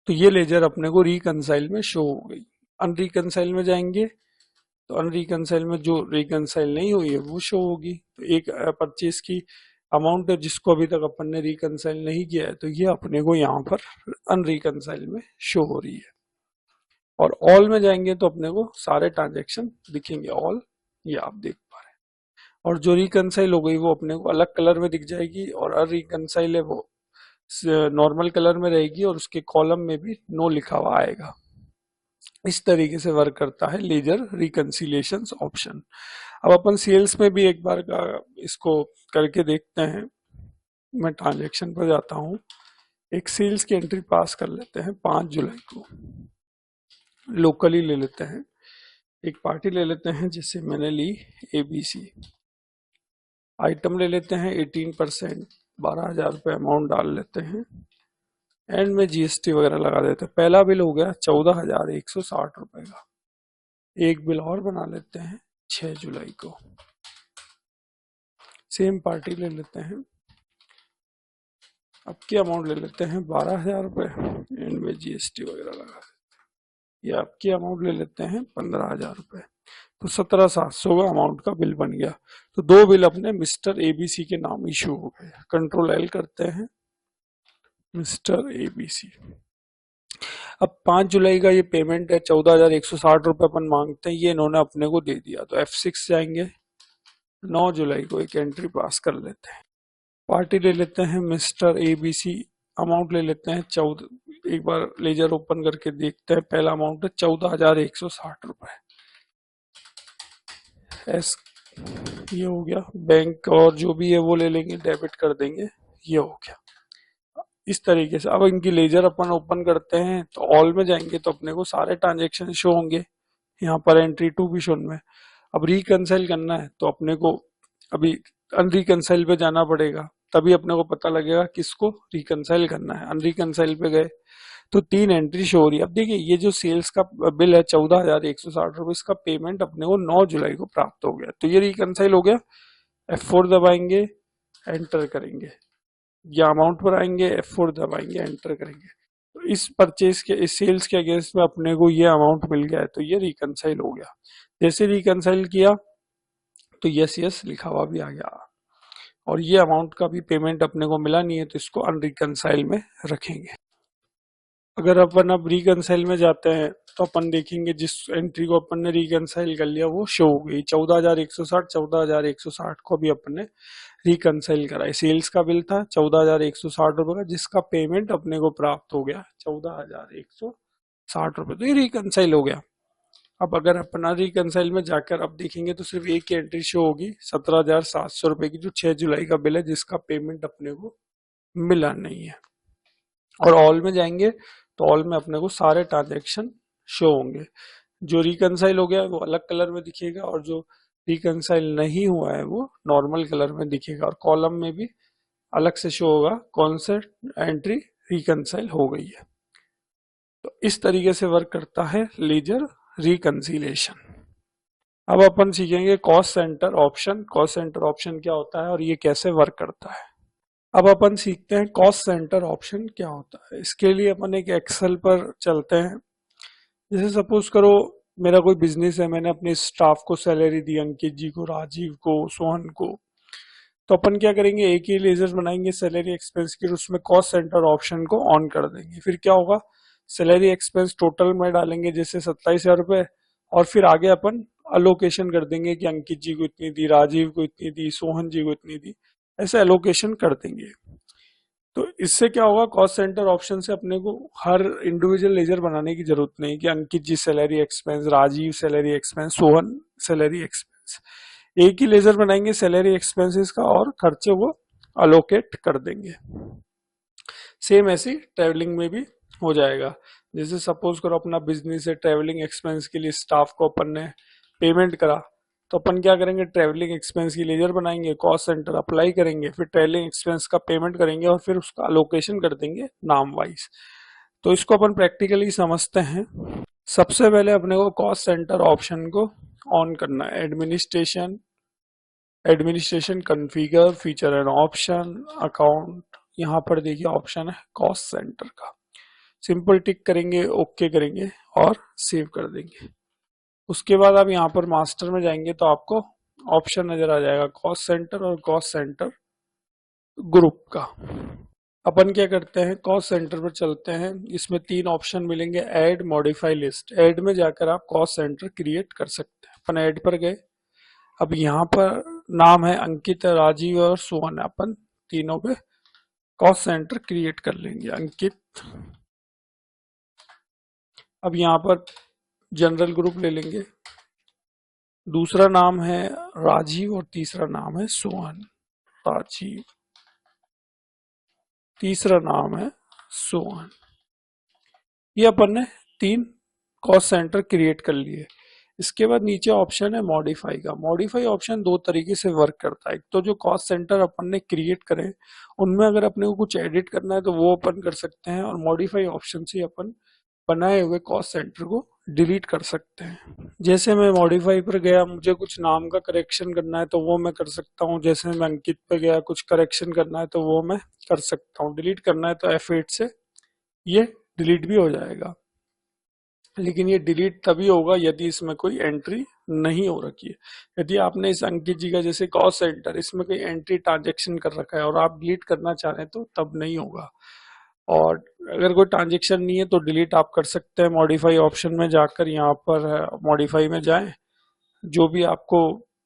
तो ये लेजर अपने को रिकंसाइल में शो हो गई। अनरिकंसाइल में जाएंगे तो अनरिकंसाइल में जो रिकंसाइल नहीं हुई है वो शो होगी। तो एक परचेज की अमाउंट है जिसको अभी तक अपन ने रिकंसाइल नहीं किया है, तो ये अपने को यहाँ पर अनरिकंसाइल में शो हो रही है। और ऑल में जाएंगे तो अपने को सारे ट्रांजेक्शन दिखेंगे, ऑल, ये आप देख पा रहे हैं। और जो रिकंसाइल हो गई वो अपने को अलग कलर में दिख जाएगी, और अनरिकंसाइल है वो नॉर्मल कलर में रहेगी, और उसके कॉलम में भी नो लिखा हुआ आएगा। इस तरीके से वर्क करता है लेजर रिकंसिलेशन ऑप्शन। अब अपन सेल्स में भी एक बार का इसको करके देखते हैं। मैं ट्रांजेक्शन पर जाता हूँ, एक सेल्स की एंट्री पास कर लेते हैं 5 जुलाई को, लोकली ले लेते हैं। एक पार्टी ले लेते हैं, जिससे मैंने ली ABC। आइटम ले लेते हैं 18%, 12,000 रुपये अमाउंट डाल लेते हैं। एंड में GST वगैरह लगा देते हैं। पहला बिल हो गया 14,160 रुपये का। एक बिल और बना लेते हैं 6 जुलाई को, सेम पार्टी ले लेते हैं। अब की अमाउंट ले लेते हैं 12,000 रुपये, एंड में GST वगैरह लगा देते हैं। ये आपकी अमाउंट ले लेते हैं 15,000 रुपये, तो 17,700 का अमाउंट का बिल बन गया। तो 2 बिल अपने मिस्टर ABC के नाम इशू हो गए। कंट्रोल L करते हैं, मिस्टर ABC। अब 5 जुलाई का ये पेमेंट है 14,160 रुपये अपन मांगते हैं, ये इन्होंने अपने को दे दिया। तो F6 जाएंगे, 9 जुलाई को एक एंट्री पास कर लेते हैं। पार्टी ले लेते हैं मिस्टर ABC, अमाउंट ले लेते हैं 14। एक बार लेजर ओपन करके देखते हैं, पहला अमाउंट है 14,160 रुपये। एस, ये हो गया। बैंक और जो भी है वो ले लेंगे, डेबिट कर देंगे, ये हो गया। इस तरीके से अब इनकी लेजर अपन ओपन करते हैं, तो ऑल में जाएंगे तो अपने को सारे ट्रांजेक्शन शो होंगे। यहाँ पर एंट्री टू भी शो में। अब रिकंसाइल करना है तो अपने को अभी अनरिकंसाइल पे जाना पड़ेगा, तभी अपने को पता लगेगा किसको रिकंसाइल करना है। अनरिकंसाइल पे गए तो 3 एंट्री शो हो रही है। अब देखिए ये जो सेल्स का बिल है 14,160 रुपये, इसका पेमेंट अपने को 9 जुलाई को प्राप्त हो गया, तो ये रिकनसाइल हो गया। F4 दबाएंगे, एंटर करेंगे, या अमाउंट पर आएंगे, F4 दबाएंगे, एंटर करेंगे, तो इस परचेज के, इस सेल्स के अगेंस्ट में अपने को ये अमाउंट मिल गया है, तो ये रिकनसाइल हो गया। जैसे रिकनसाइल किया तो यस यस लिखा हुआ भी आ गया, और ये अमाउंट का भी पेमेंट अपने को मिला नहीं है, तो इसको अनरिकनसाइल में रखेंगे। अगर अपन अब रिकनसाइल में जाते हैं तो अपन देखेंगे जिस एंट्री को अपन ने रिकनसाइल कर लिया वो शो हो गई 14,160। 14,160 को भी अपन ने रिकनसाइल करा है। सेल्स का बिल था 14,160 रुपये का, जिसका पेमेंट अपने को प्राप्त हो गया 14,160 रुपये, तो ये रिकनसाइल हो गया। अब अगर अपना रिकनसाइल में जाकर अब देखेंगे तो सिर्फ एक ही एंट्री शो होगी 17,700 रुपये की, जो 6 जुलाई का बिल है, जिसका पेमेंट अपने को मिला नहीं है। और ऑल में जाएंगे तो ऑल में अपने को सारे ट्रांजेक्शन शो होंगे। जो रिकनसाइल हो गया है वो अलग कलर में दिखेगा, और जो रिकनसाइल नहीं हुआ है वो नॉर्मल कलर में दिखेगा, और कॉलम में भी अलग से शो होगा कौन सा एंट्री रिकनसाइल हो गई है। तो इस तरीके से वर्क करता है लेजर रिकंसिलिएशन। अब अपन सीखेंगे cost centre option. Cost centre option क्या होता है और ये कैसे वर्क करता है। अब अपन सीखते हैं कॉस्ट सेंटर ऑप्शन क्या होता है। इसके लिए अपन एक एक्सेल पर चलते हैं। जैसे सपोज करो मेरा कोई बिजनेस है, मैंने अपने स्टाफ को सैलरी दी, अंकित जी को, राजीव को, सोहन को, तो अपन क्या करेंगे, एक ही लेजर बनाएंगे सैलरी एक्सपेंस की, उसमें कॉस्ट सेंटर ऑप्शन को ऑन कर देंगे। फिर क्या होगा, सैलरी एक्सपेंस टोटल में डालेंगे जैसे 27,000 रुपए, और फिर आगे अपन अलोकेशन कर देंगे कि अंकित जी को इतनी दी, राजीव को इतनी दी, सोहन जी को इतनी दी, ऐसे एलोकेशन कर देंगे। तो इससे क्या होगा, कॉस्ट सेंटर ऑप्शन से अपने को हर इंडिविजुअल लेजर बनाने की जरूरत नहीं कि Ankit ji salary expense, Rajiv salary expense, Sohan salary expense. एक ही लेजर बनाएंगे सैलरी एक्सपेंसेस का, और खर्चे वो अलोकेट कर देंगे। सेम ऐसे ट्रेवलिंग में भी हो जाएगा। जैसे सपोज करो अपना बिजनेस है, ट्रेवलिंग एक्सपेंस के लिए स्टाफ को अपन ने पेमेंट करा, तो अपन क्या करेंगे, ट्रेवलिंग एक्सपेंस की लेजर बनाएंगे, कॉस्ट सेंटर अप्लाई करेंगे, फिर ट्रेवलिंग एक्सपेंस का पेमेंट करेंगे, और फिर उसका अलोकेशन कर देंगे नाम वाइज। तो इसको अपन प्रैक्टिकली समझते हैं। सबसे पहले अपने को कॉस्ट सेंटर ऑप्शन को ऑन करना है। Administration, administration configure, feature and option, account, यहाँ पर देखिए ऑप्शन है कॉस्ट सेंटर का। सिंपल टिक करेंगे, ओके करेंगे और सेव कर देंगे। उसके बाद आप यहाँ पर मास्टर में जाएंगे तो आपको ऑप्शन नजर आ जाएगा कॉस्ट सेंटर और कॉस्ट सेंटर ग्रुप का। अपन क्या करते हैं, कॉस्ट सेंटर पर चलते हैं। इसमें 3 ऑप्शन मिलेंगे, ऐड, मॉडिफाई, लिस्ट। ऐड में जाकर आप कॉस्ट सेंटर क्रिएट कर सकते हैं। अपन ऐड पर गए, अब यहाँ पर नाम है अंकित, राजीव और सोहन, अपन तीनों पे कॉस्ट सेंटर क्रिएट कर लेंगे। अंकित, अब यहाँ पर जनरल ग्रुप ले लेंगे, दूसरा नाम है राजीव और तीसरा नाम है सोहन। राजीव, तीसरा नाम है सोहन। ये अपन ने 3 कॉस्ट सेंटर क्रिएट कर लिए। इसके बाद नीचे ऑप्शन है मॉडिफाई का। मॉडिफाई ऑप्शन 2 तरीके से वर्क करता है। एक तो जो कॉस्ट सेंटर अपन ने क्रिएट करे उनमें अगर अपने को कुछ एडिट करना है तो वो अपन कर सकते हैं, और मॉडिफाई ऑप्शन से अपन बनाए हुए कॉस्ट सेंटर को डिलीट कर सकते हैं। जैसे मैं मॉडिफाई पर गया, मुझे कुछ नाम का करेक्शन करना है तो वो मैं कर सकता हूँ। जैसे मैं अंकित पे गया, कुछ करेक्शन करना है तो वो मैं कर सकता हूँ। डिलीट करना है तो F8 से ये डिलीट भी हो जाएगा। लेकिन ये डिलीट तभी होगा यदि इसमें कोई एंट्री नहीं हो रखी है। यदि आपने इस अंकित जी का जैसे कॉस्ट सेंटर, इसमें कोई एंट्री ट्रांजेक्शन कर रखा है और आप डिलीट करना चाह रहे हैं तो तब नहीं होगा। और अगर कोई ट्रांजेक्शन नहीं है तो डिलीट आप कर सकते हैं। मॉडिफाई ऑप्शन में जाकर यहाँ पर मॉडिफाई में जाएं, जो भी आपको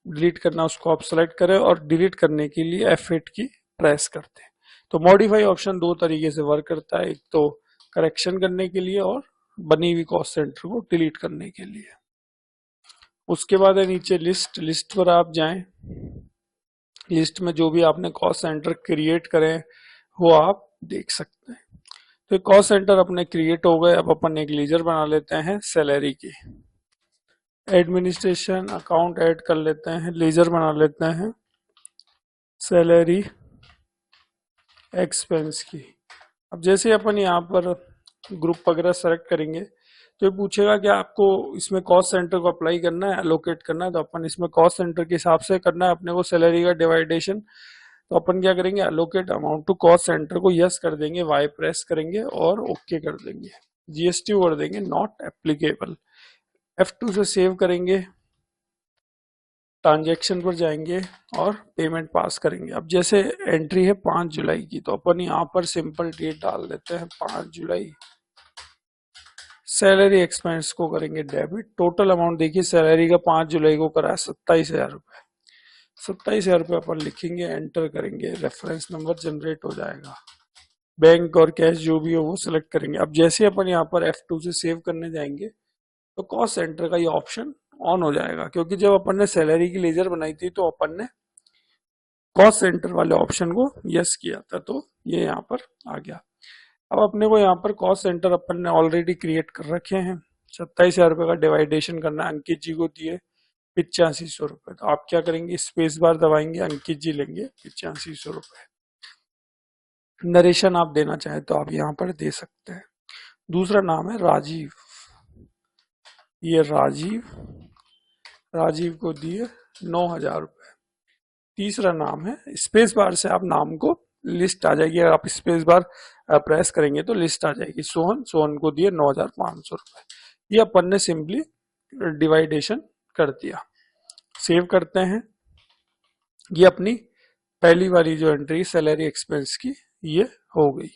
डिलीट करना है उसको आप सेलेक्ट करें, और डिलीट करने के लिए F8 की प्रेस करते हैं। तो मॉडिफाई ऑप्शन 2 तरीके से वर्क करता है, एक तो करेक्शन करने के लिए और बनी हुई कॉस्ट सेंटर को डिलीट करने के लिए। उसके बाद है नीचे लिस्ट। लिस्ट पर आप जाएं, लिस्ट में जो भी आपने कॉस्ट सेंटर क्रिएट करे वो आप देख सकते हैं। तो कॉस्ट सेंटर अपने क्रिएट हो गए। अब अपन एक लेजर बना लेते हैं सैलरी की। एडमिनिस्ट्रेशन अकाउंट ऐड कर लेते हैं, लेजर बना लेते हैं सैलरी एक्सपेंस की। अब जैसे अपन यहाँ पर ग्रुप वगैरह सेलेक्ट करेंगे तो ये पूछेगा कि आपको इसमें कॉस्ट सेंटर को अप्लाई करना है, एलोकेट करना है, तो अपन इसमें कॉस्ट सेंटर के हिसाब से करना है अपने को सैलरी का डिवाइडेशन। तो अपन क्या करेंगे, allocate amount to cost centre को यस कर देंगे, वाई प्रेस करेंगे और ओके कर देंगे, जीएसटी कर देंगे नॉट एप्लीकेबल। F2 से सेव करेंगे, ट्रांजेक्शन पर जाएंगे और पेमेंट पास करेंगे। अब जैसे एंट्री है 5 जुलाई की, तो अपन यहाँ पर सिंपल डेट डाल देते हैं 5 जुलाई। सैलरी एक्सपेंस को करेंगे डेबिट। टोटल अमाउंट देखिए सैलरी का 5 जुलाई को करा है 27,000 रुपए। 27,000 रुपये अपन लिखेंगे, एंटर करेंगे, रेफरेंस नंबर जनरेट हो जाएगा, बैंक और कैश जो भी हो वो सिलेक्ट करेंगे। अब जैसे अपन यहाँ पर F2 से सेव करने जाएंगे तो कॉस्ट सेंटर का ये ऑप्शन ऑन हो जाएगा, क्योंकि जब अपन ने सैलरी की लेजर बनाई थी तो अपन ने कॉस्ट सेंटर वाले ऑप्शन को यस किया था, तो ये यहाँ पर आ गया। अब अपने को यहाँ पर कॉस्ट सेंटर अपन ने ऑलरेडी क्रिएट कर रखे हैं। 27,000 रुपये का डिवाइडेशन करना है, अंकित जी को दिए 8500 रुपये। तो आप क्या करेंगे, स्पेस बार दबाएंगे, अंकित जी लेंगे 8500 रुपये। नरेशन आप देना चाहे तो आप यहाँ पर दे सकते हैं। दूसरा नाम है राजीव, ये राजीव, राजीव को दिए 9,000 रुपये। तीसरा नाम है, स्पेस बार से आप नाम को लिस्ट आ जाएगी, अगर आप स्पेस बार प्रेस करेंगे तो लिस्ट आ जाएगी। सोहन, सोहन को दिए 9,500 रुपये। ये अपन ने सिंपली डिवाइडेशन कर दिया। सेव करते हैं। ये अपनी पहली वाली जो एंट्री सैलरी एक्सपेंस की ये हो गई।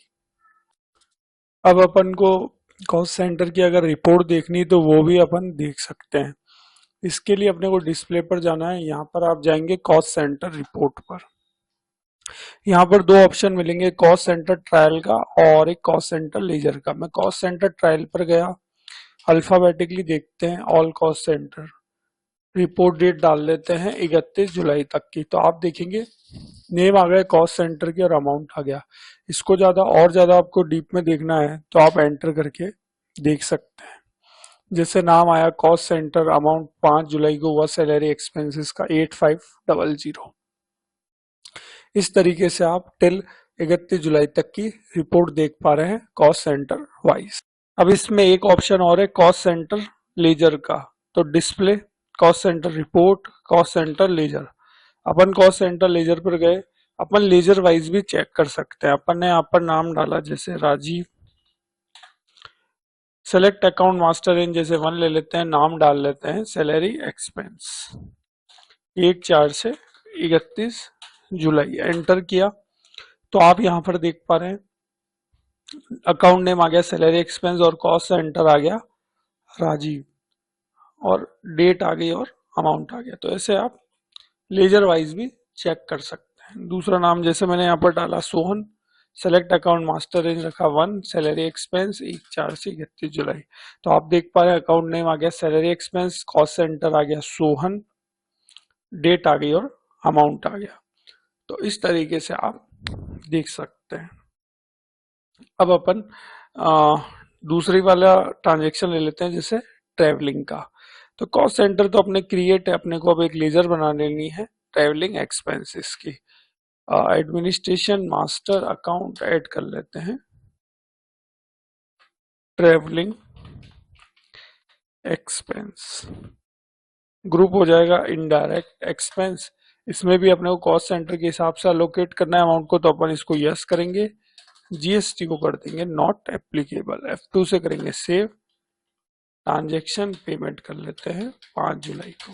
अब अपन को कॉस्ट सेंटर की अगर रिपोर्ट देखनी तो वो भी अपन देख सकते हैं। इसके लिए अपने को डिस्प्ले पर जाना है, यहाँ पर आप जाएंगे कॉस्ट सेंटर रिपोर्ट पर। यहाँ पर दो ऑप्शन मिलेंगे, कॉस्ट सेंटर ट्रायल का और एक कॉस्ट सेंटर लेजर का। मैं कॉस्ट सेंटर ट्रायल पर गया, अल्फाबेटिकली देखते हैं all cost centre, report date डाल लेते हैं 31 जुलाई तक की। तो आप देखेंगे नेम आ गया कॉस्ट सेंटर की और अमाउंट आ गया। इसको ज्यादा और ज्यादा आपको डीप में देखना है तो आप एंटर करके देख सकते हैं। जैसे नाम आया कॉस्ट सेंटर, अमाउंट 5 जुलाई को हुआ सैलरी एक्सपेंसेस का 8500। इस तरीके से आप टिल 31 जुलाई तक की रिपोर्ट देख पा रहे हैं कॉस्ट सेंटर वाइज। अब इसमें एक ऑप्शन और है कॉस्ट सेंटर लेजर का, तो display cost centre report, cost centre ledger. अपन कॉस्ट सेंटर लेजर पर गए, अपन लेजर वाइज भी चेक कर सकते हैं। अपन ने यहाँ पर नाम डाला जैसे राजीव, सेलेक्ट अकाउंट मास्टर इन जैसे 1 ले लेते हैं, नाम डाल लेते हैं सैलरी एक्सपेंस 1/4 से 31 जुलाई, एंटर किया। तो आप यहाँ पर देख पा रहे हैं अकाउंट नेम आ गया सैलरी एक्सपेंस और कॉस्ट सेंटर आ गया राजीव, और डेट आ गई और अमाउंट आ गया। तो ऐसे आप लेजर वाइज भी चेक कर सकते हैं। दूसरा नाम जैसे मैंने यहाँ पर डाला Sohan, select account master range रखा 1, सैलरी एक्सपेंस 1/4 से 31 जुलाई। तो आप देख पा रहे हैं अकाउंट नेम आ गया सैलरी एक्सपेंस, कॉस्ट सेंटर आ गया सोहन, डेट आ गई और अमाउंट आ गया। तो इस तरीके से आप देख सकते हैं। अब अपन दूसरी वाला ट्रांजेक्शन ले लेते हैं जैसे ट्रेवलिंग का। तो कॉस्ट सेंटर तो अपने क्रिएट है, अपने को अब एक लेजर बना लेनी है ट्रेवलिंग एक्सपेंसेस की। एडमिनिस्ट्रेशन मास्टर अकाउंट ऐड कर लेते हैं, ट्रेवलिंग एक्सपेंस, ग्रुप हो जाएगा इनडायरेक्ट एक्सपेंस। इसमें भी अपने को कॉस्ट सेंटर के हिसाब से अलोकेट करना है अमाउंट को, तो अपन इसको यस करेंगे, जीएसटी को कर देंगे नॉट एप्लीकेबल। F2 से करेंगे सेव, ट्रांजेक्शन पेमेंट कर लेते हैं 5 जुलाई को,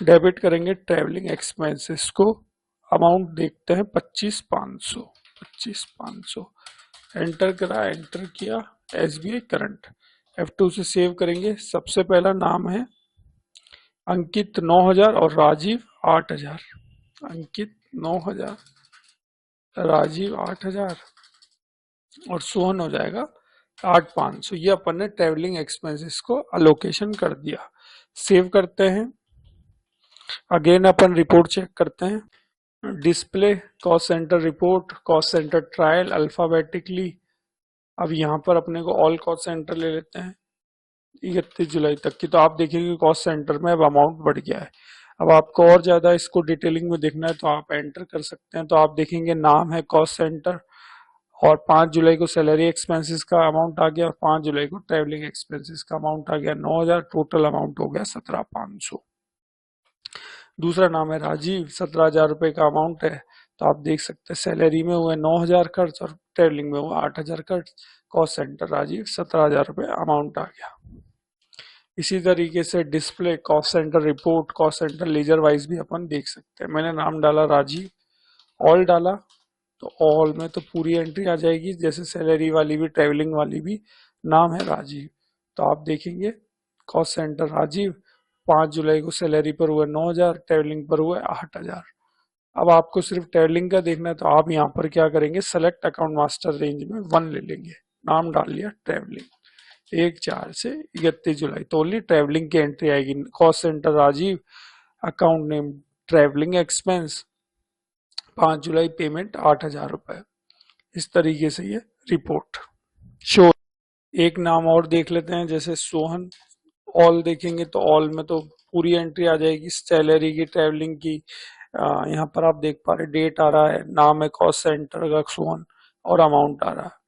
डेबिट करेंगे ट्रेवलिंग एक्सपेंसेस को, अमाउंट देखते हैं 25,500, 25,500 एंटर करा, एंटर किया, SBI करंट। F2 से सेव करेंगे। सबसे पहला नाम है अंकित 9,000 और राजीव 8,000, अंकित 9,000, राजीव 8,000 और सोहन हो जाएगा 8,500। ये अपन ने ट्रेवलिंग एक्सपेंसेस को अलोकेशन कर दिया। सेव करते हैं। अगेन अपन रिपोर्ट चेक करते हैं, display cost centre report, cost centre trial alphabetically. अब यहाँ पर अपने को ऑल कॉस्ट सेंटर ले लेते हैं 31 जुलाई तक की। तो आप देखेंगे कॉस्ट सेंटर में अब अमाउंट बढ़ गया है। अब आपको और ज्यादा इसको डिटेलिंग में देखना है तो आप एंटर कर सकते हैं। तो आप देखेंगे नाम है कॉस्ट सेंटर और 5 जुलाई को सैलरी एक्सपेंसेस का अमाउंट आ गया और 5 जुलाई को ट्रेवलिंग एक्सपेंसेस का अमाउंट आ गया 9,000, टोटल अमाउंट हो गया 17,500। दूसरा नाम है राजीव, 17,000 रुपये का अमाउंट है। तो आप देख सकते हैं सैलरी में हुए 9,000 खर्च और ट्रेवलिंग में हुआ 8,000 खर्च। कॉस्ट सेंटर राजीव 17,000 रुपये अमाउंट आ गया। इसी तरीके से display cost centre report, cost centre ledger wise भी अपन देख सकते हैं। मैंने नाम डाला राजीव, ऑल डाला, तो ऑल में तो पूरी एंट्री आ जाएगी, जैसे सैलरी वाली भी ट्रेवलिंग वाली भी नाम है राजीव। तो आप देखेंगे कॉस्ट सेंटर राजीव, 5 जुलाई को सैलरी पर हुए 9,000, ट्रेवलिंग पर हुए 8,000। अब आपको सिर्फ ट्रेवलिंग का देखना है तो आप यहाँ पर क्या करेंगे, सेलेक्ट अकाउंट मास्टर रेंज में 1 ले लेंगे, नाम डाल लिया ट्रेवलिंग, 1/4 से 31 जुलाई, तो ओनली ट्रेवलिंग की एंट्री आएगी। Cost centre Rajiv, account name travelling expense, 5 जुलाई पेमेंट 8,000 रुपए। इस तरीके से ये रिपोर्ट शो। एक नाम और देख लेते हैं, जैसे सोहन, ऑल देखेंगे तो ऑल में तो पूरी एंट्री आ जाएगी सैलरी की, ट्रेवलिंग की। यहाँ पर आप देख पा रहे डेट आ रहा है, नाम है कॉस्ट सेंटर का सोहन और अमाउंट आ रहा है।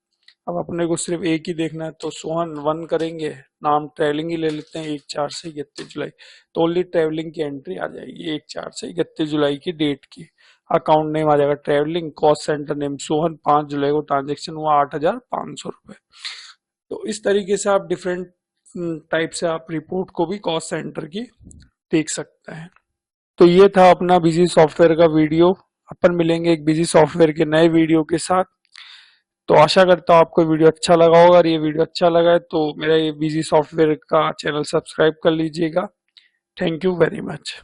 अब अपने को सिर्फ एक ही देखना है तो सोहन 1 करेंगे, नाम ट्रेवलिंग ही ले लेते हैं, 1/4 से 31 जुलाई, तो ओनली ट्रेवलिंग की एंट्री आ जाएगी 1/4 से 31 जुलाई की डेट की। अकाउंट नेम आ जाएगा travelling, cost centre name Sohan, 5 जुलाई को ट्रांजेक्शन हुआ 8,500 रुपए। तो इस तरीके से आप डिफरेंट टाइप से आप रिपोर्ट को भी कॉस्ट सेंटर की देख सकते हैं। तो ये था अपना बिजी सॉफ्टवेयर का वीडियो। अपन मिलेंगे एक बिजी सॉफ्टवेयर के नए वीडियो के साथ। तो आशा करता हूँ आपको वीडियो अच्छा लगा होगा, और ये वीडियो अच्छा लगा है तो मेरा ये बिजी सॉफ्टवेयर का चैनल सब्सक्राइब कर लीजिएगा। Thank you very much.